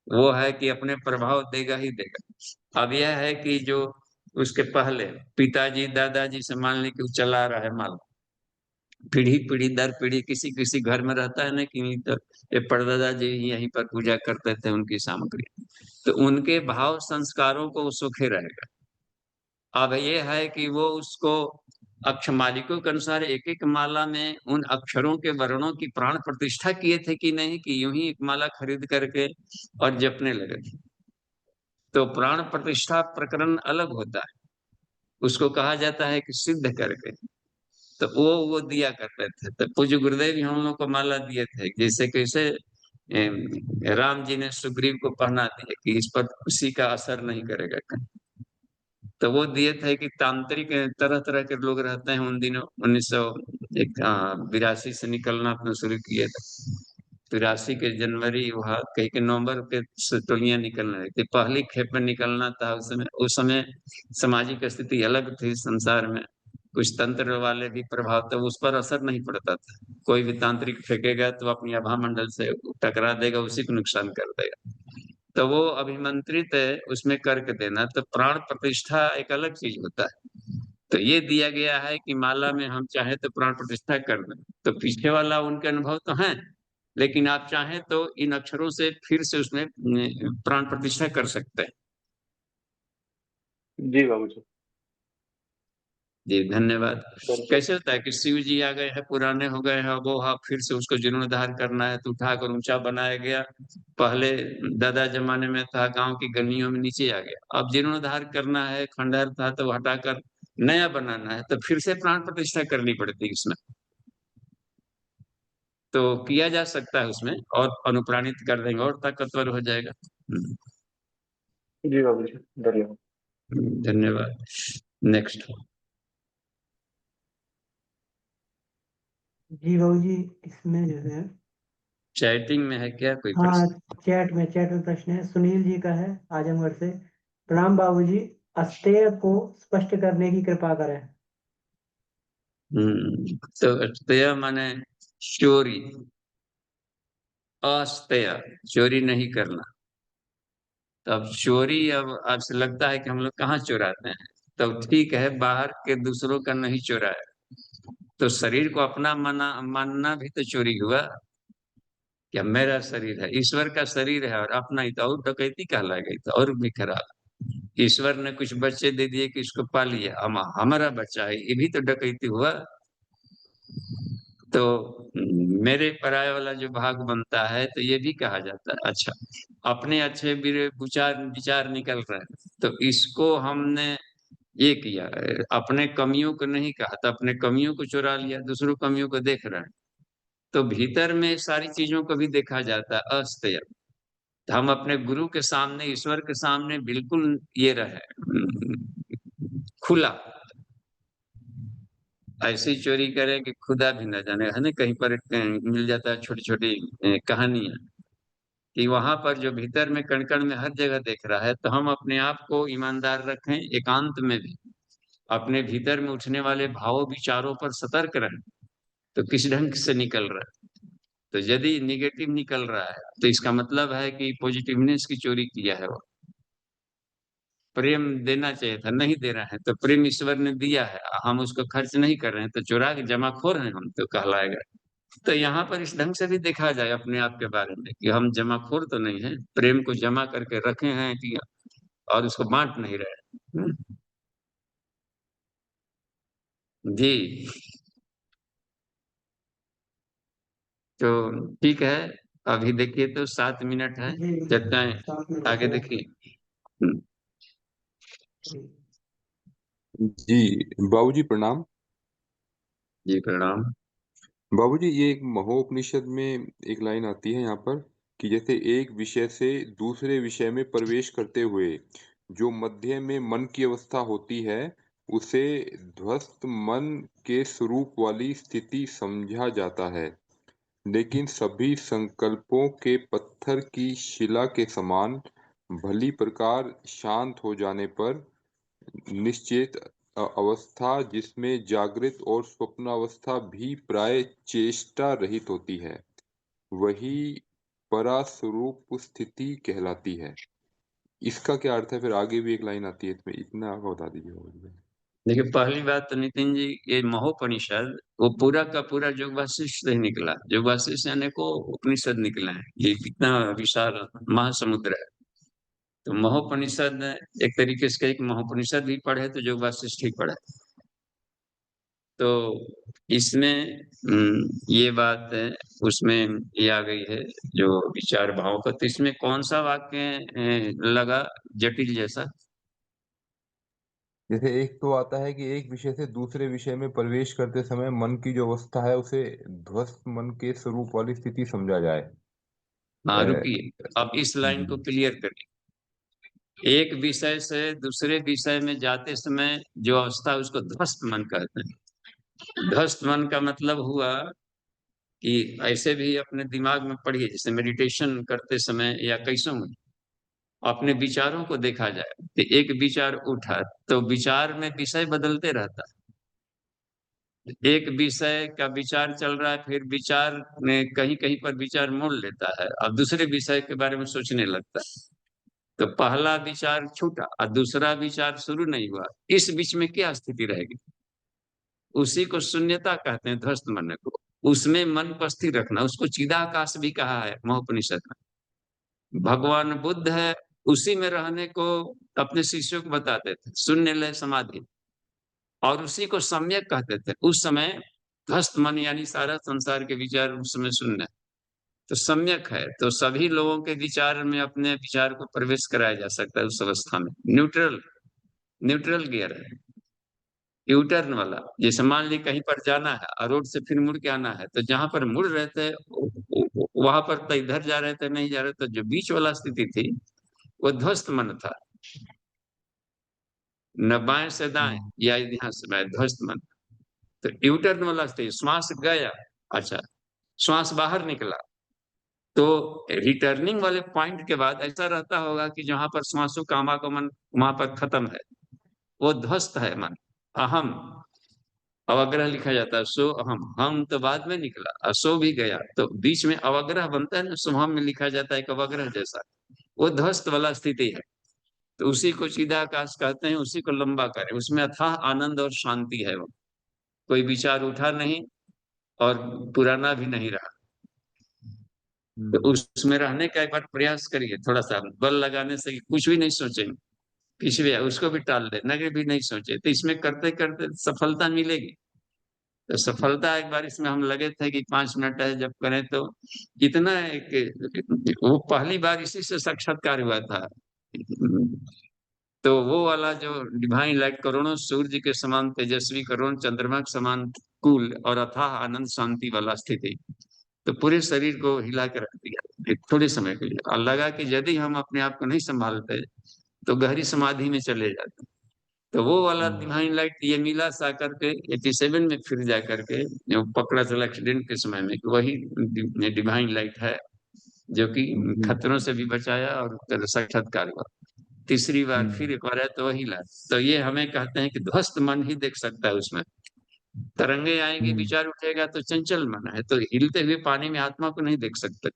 वो है कि अपने प्रभाव देगा ही देगा। अब यह है कि जो उसके पहले पिताजी दादाजी से मान ली कि वो चला रहा है माल, पीढ़ी पीढ़ी दर पीढ़ी किसी किसी घर में रहता है ना, कि तो ये परदादा जी यहीं पर पूजा करते थे उनकी सामग्री, तो उनके भाव संस्कारों को वो सुखे रहेगा। अब ये है कि वो उसको अक्षमालिकों के अनुसार एक एक माला में उन अक्षरों के वर्णों की प्राण प्रतिष्ठा किए थे कि नहीं, कि यूं ही एक माला खरीद करके और जपने लगे थे। तो प्राण प्रतिष्ठा प्रकरण अलग होता है, उसको कहा जाता है कि सिद्ध करके। तो वो दिया करते थे। तो पूज्य गुरुदेव भी हम लोग को माला दिए थे, जैसे कैसे राम जी ने सुग्रीव को पहना दिया कि इस पर किसी का असर नहीं करेगा। तो वो दिए थे कि तांत्रिक तरह तरह के लोग रहते हैं उन दिनों, 1982 से निकलना अपना शुरू किए थे। 83 के जनवरी वह कहीं के नवंबर के टोलियां निकलने लगी थी, पहली खेप में निकलना था। उस समय सामाजिक स्थिति अलग थी संसार में, कुछ तंत्र वाले भी प्रभाव, तो उस पर असर नहीं पड़ता था। कोई भी तांत्रिक फेंकेगा तो अपनी आभा मंडल से टकरा देगा, उसी को नुकसान कर देगा। तो वो अभिमंत्रित है, उसमें करके देना, तो प्राण प्रतिष्ठा एक अलग चीज होता है। तो ये दिया गया है कि माला में हम चाहे तो प्राण प्रतिष्ठा कर दें, तो पीछे वाला उनके अनुभव तो है, लेकिन आप चाहें तो इन अक्षरों से फिर से उसमें प्राण प्रतिष्ठा कर सकते हैं। जी बाबूजी। जी धन्यवाद। दर्शन। कैसे होता है कि शिव जी आ गए हैं, पुराने हो गए हैं, वो हाँ फिर से उसको जीर्णोद्धार करना है, तो उठाकर ऊंचा बनाया गया। पहले दादा जमाने में था गांव की गलियों में नीचे आ गया, अब जीर्णोद्धार करना है, खंडहर था तो हटाकर नया बनाना है, तो फिर से प्राण प्रतिष्ठा करनी पड़ती है इसमें। तो किया जा सकता है उसमें, और अनुप्राणित कर देंगे और ताकतवर हो जाएगा। जी बाबू जी, धन्यवाद। धन्यवाद। नेक्स्ट। जी बाबू जी, इसमें जो है, चैटिंग में है क्या कोई हाँ, प्रश्न? चैट में प्रश्न है, सुनील जी का है, आजमगढ़ से। प्रणाम बाबू जी, अस्तेय को स्पष्ट करने की कृपा करें। तो अस्तेय माने चोरी, अस्तेय चोरी नहीं करना। तो अब चोरी, अब आपसे लगता है कि हम लोग कहाँ चुराते हैं, तो ठीक है, बाहर के दूसरों का नहीं चुराए, तो शरीर को अपना मानना भी तो चोरी हुआ। क्या मेरा शरीर है, ईश्वर का शरीर है और अपना ही, तो और डकैती कहलाएगी, तो और भी खराब। ईश्वर ने कुछ बच्चे दे दिए कि इसको पालिए, हमारा बच्चा है, ये भी तो डकैती हुआ। तो मेरे पराये वाला जो भाग बनता है, तो ये भी कहा जाता है। अच्छा, अपने अच्छे बुरे विचार विचार निकल रहे हैं, तो इसको हमने ये किया, अपने कमियों को नहीं कहा, तो अपने कमियों को चुरा लिया, दूसरों कमियों को देख रहे हैं। तो भीतर में सारी चीजों को भी देखा जाता है अस्तेय। तो हम अपने गुरु के सामने, ईश्वर के सामने बिल्कुल ये रहे, खुला। ऐसी चोरी करें कि खुदा भी न जाने, है ना। कहीं पर मिल जाता है छोटी छोटी कहानियां, कि वहां पर जो भीतर में कण कण में हर जगह देख रहा है। तो हम अपने आप को ईमानदार रखें, एकांत में भी अपने भीतर में उठने वाले भावों विचारों पर सतर्क रहें। तो किस ढंग से निकल रहा है, तो यदि निगेटिव निकल रहा है, तो इसका मतलब है कि पॉजिटिवनेस की चोरी किया है वो। प्रेम देना चाहिए था, नहीं दे रहा है, तो प्रेम ईश्वर ने दिया है, हम उसको खर्च नहीं कर रहे हैं, तो चुरा के जमाखोर हैं हम, तो कहलाएगा। तो यहाँ पर इस ढंग से भी देखा जाए अपने आप के बारे में, कि हम जमाखोर तो नहीं है, प्रेम को जमा करके रखे हैं कि, और उसको बांट नहीं रहे। जी। तो ठीक है, अभी देखिए तो 7 मिनट है, जी, जितना 7 मिनट आगे है। देखिए। हम्म, जी। जी बाबूजी प्रणाम। जी प्रणाम। बाबूजी, ये एक महोपनिषद में एक लाइन आती है यहाँ पर कि जैसे एक विषय से दूसरे विषय में प्रवेश करते हुए जो मध्य में मन की अवस्था होती है, उसे ध्वस्त मन के स्वरूप वाली स्थिति समझा जाता है। लेकिन सभी संकल्पों के पत्थर की शिला के समान भली प्रकार शांत हो जाने पर निश्चेत अवस्था, जिसमें जागृत और स्वप्नावस्था भी प्राय चेष्टा रहित होती है, वही परास्वरूप स्थिति कहलाती है। इसका क्या अर्थ है? फिर आगे भी एक लाइन आती है, इसमें इतना आप बता दीजिए बाबूजी। देखिए, पहली बात तो नितिन जी, ये महोपनिषद वो पूरा का पूरा योग वासिष्ठ से ही निकला। योग वासिष्ठ से अनेकों उपनिषद निकले हैं, ये कितना विशाल महासमुद्र है। तो महोपनिषद एक तरीके से, एक महोपनिषद भी पढ़े तो योग वासिष्ठ ही पढ़े। तो इसमें ये बात है, उसमें ये आ गई है जो विचार भाव का। तो इसमें कौन सा वाक्य लगा जटिल जैसा? जैसे एक तो आता है कि एक विषय से दूसरे विषय में प्रवेश करते समय मन की जो अवस्था है, उसे ध्वस्त मन के स्वरूप वाली स्थिति समझा जाए। हाँ, अ, रुकिए, अब इस लाइन को क्लियर करिए। एक विषय से दूसरे विषय में जाते समय जो अवस्था है, उसको ध्वस्त मन कहते हैं। ध्वस्त मन का मतलब हुआ कि ऐसे भी अपने दिमाग में पढ़िए, जैसे मेडिटेशन करते समय या कैसों में अपने विचारों को देखा जाए, तो एक विचार उठा, तो विचार में विषय बदलते रहता है। एक विषय का विचार चल रहा है, फिर विचार में कहीं कहीं पर विचार मोड़ लेता है, अब दूसरे विषय के बारे में सोचने लगता है। तो पहला विचार छूटा और दूसरा विचार शुरू नहीं हुआ, इस बीच में क्या स्थिति रहेगी? उसी को शून्यता कहते हैं, ध्वस्त मन को। उसमें मन को स्थिर रखना, उसको चिदाकाश भी कहा है महोपनिषद में। भगवान बुद्ध है, उसी में रहने को अपने शिष्यों को बताते थे, शून्य लय समाधि, और उसी को सम्यक कहते थे। उस समय ध्वस्त मन यानी सारा संसार के विचार उस समय शून्य, तो सम्यक है। तो सभी लोगों के विचार में अपने विचार को प्रवेश कराया जा सकता है उस अवस्था में। न्यूट्रल न्यूट्रल गियर है। यू टर्न वाला, जैसे मान ली कहीं पर जाना है और रोड से फिर मुड़ के आना है, तो जहां पर मुड़ रहे थे वहां पर तो इधर जा रहे थे नहीं जा रहे, तो जो बीच वाला स्थिति थी वो ध्वस्त मन था, न बाएं से दाएं या यहाँ से बाएं, ध्वस्त मन। तो यू टर्न वाला स्थिति, श्वास गया, अच्छा श्वास बाहर निकला, तो रिटर्निंग वाले पॉइंट के बाद ऐसा रहता होगा कि जहां पर श्वासों का आवागमन वहां पर खत्म है, वो ध्वस्त है मन। अहम अवग्रह लिखा जाता है, सो अहम, हम तो बाद में निकला, असो भी गया, तो बीच में अवग्रह बनता है ना, शुभम में लिखा जाता है एक अवग्रह जैसा, वो ध्वस्त वाला स्थिति है। तो उसी को सीधा आकाश कहते हैं, उसी को लंबा करें, उसमें अथाह आनंद और शांति है। वो कोई विचार उठा नहीं और पुराना भी नहीं रहा। तो उसमें रहने का एक बार प्रयास करिए, थोड़ा सा बल लगाने से कुछ भी नहीं सोचेंगे, किसी भी उसको भी टाल दे, नगे भी नहीं सोचे, तो इसमें करते करते सफलता मिलेगी। तो सफलता एक बार इसमें हम लगे थे कि 5 मिनट है जब करें, तो इतना एक वो पहली बार इसी से साक्षात्कार हुआ था। तो वो वाला जो डिवाइन लाइट, करोड़ों सूर्य के समान तेजस्वी, करोड़ों चंद्रमा के समान कूल और अथाह आनंद शांति वाला स्थिति, तो पूरे शरीर को हिला के रख दिया एक थोड़े समय के लिए, और लगा कि यदि हम अपने आप को नहीं संभालते तो गहरी समाधि में चले जाते। तो वो वाला डिवाइन लाइट ये मिला सा करके 87 में फिर जा करके जो पकड़ा चला एक्सीडेंट के समय में, वही डिवाइन लाइट है जो कि खतरों से भी बचाया और साक्षात्कार हुआ। तीसरी बार फिर एक बार है तो वही लाइट। तो ये हमें कहते हैं कि ध्वस्त मन ही देख सकता है, उसमें तरंगे आएंगी, विचार उठेगा, तो चंचल मन है, तो हिलते हुए पानी में आत्मा को नहीं देख सकते।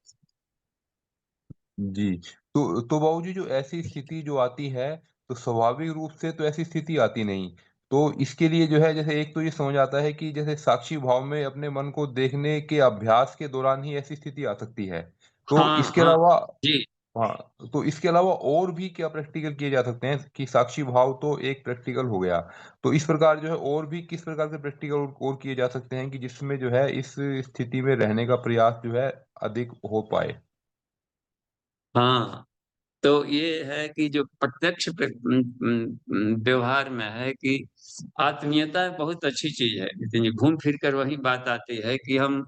जी। तो बाबूजी जो ऐसी स्थिति जो आती है, तो स्वाभाविक रूप से तो ऐसी स्थिति आती नहीं। तो इसके लिए जो है, जैसे एक तो ये समझ आता है कि जैसे साक्षी भाव में अपने मन को देखने के अभ्यास के दौरान ही ऐसी स्थिति आ सकती है। तो हाँ इसके हाँ अलावा जी। हाँ, तो इसके अलावा और भी क्या प्रैक्टिकल किए जा सकते हैं? कि साक्षी भाव तो एक प्रैक्टिकल हो गया। तो इस प्रकार जो है और भी किस प्रकार के प्रैक्टिकल और किए जा सकते हैं कि जिसमें जो है इस स्थिति में रहने का प्रयास जो है अधिक हो पाए? हाँ, तो ये है कि जो प्रत्यक्ष व्यवहार में है कि आत्मीयता बहुत अच्छी चीज है, लेकिन घूम फिर कर वही बात आती है कि हम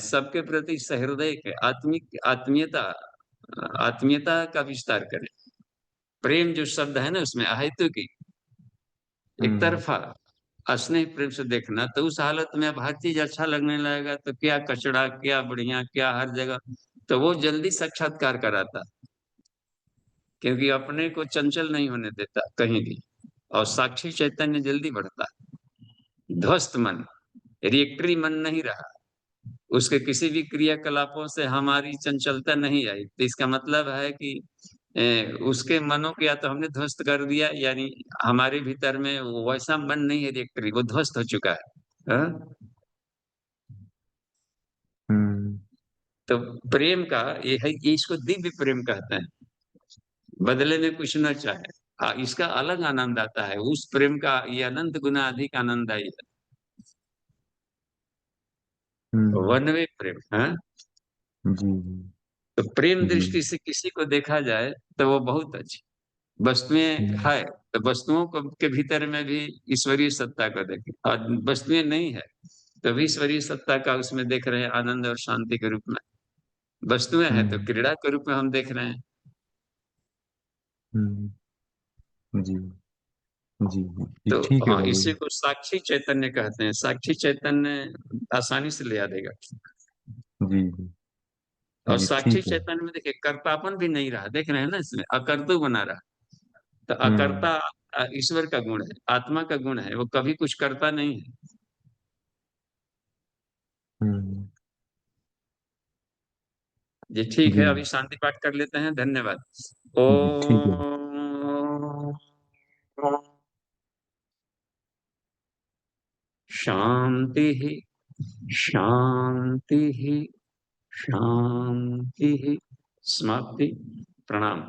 सबके प्रति सहृदय के आत्मीयता आत्मीयता का विस्तार करें। प्रेम जो शब्द है ना, उसमें अहेतु की एक तरफा स्नेह प्रेम से देखना, तो उस हालत में अब हर चीज अच्छा लगने लगेगा, तो क्या कचड़ा क्या बढ़िया क्या हर जगह, तो वो जल्दी साक्षात्कार कराता, क्योंकि अपने को चंचल नहीं होने देता कहीं भी, और साक्षी चैतन्य जल्दी बढ़ता है। ध्वस्त मन, रिएक्टरी मन नहीं रहा, उसके किसी भी क्रियाकलापों से हमारी चंचलता नहीं आई, तो इसका मतलब है कि उसके मनो को या तो हमने ध्वस्त कर दिया, यानी हमारे भीतर में वो वैसा मन नहीं है रिएक्टरी, वो ध्वस्त हो चुका है। हाँ? तो प्रेम का ये है, ये इसको दिव्य प्रेम कहते हैं, बदले में कुछ न चाहे। इसका अलग आनंद आता है, उस प्रेम का ये अनंत गुना अधिक आनंददायी है, वन वे प्रेम। हाँ, जी, तो प्रेम जी। दृष्टि से किसी को देखा जाए तो वो बहुत अच्छी वस्तुएं है, तो वस्तुओं को के भीतर में भी ईश्वरीय सत्ता को देखें, और वस्तुएं नहीं है तो भी ईश्वरीय सत्ता का उसमें देख रहे हैं, आनंद और शांति के रूप में। वस्तुएं हैं तो क्रीड़ा के रूप में हम देख रहे हैं। जी, जी, जी, तो ठीक है इसी बाबूजी। को साक्षी चैतन्य कहते हैं। साक्षी चैतन्य आसानी से ले आ देगा। जी, जी, और जी, साक्षी ठीक है। चैतन्य में देखिए कर्तापन भी नहीं रहा, देख रहे हैं ना, इसमें अकर्तु बना रहा। तो हुँ, अकर्ता ईश्वर का गुण है, आत्मा का गुण है, वो कभी कुछ करता नहीं है। हुँ, जी ठीक है, जी, अभी शांति पाठ कर लेते हैं। धन्यवाद। जी, ठीक है। ओम शांति शांति शांति। समाप्ति। प्रणाम।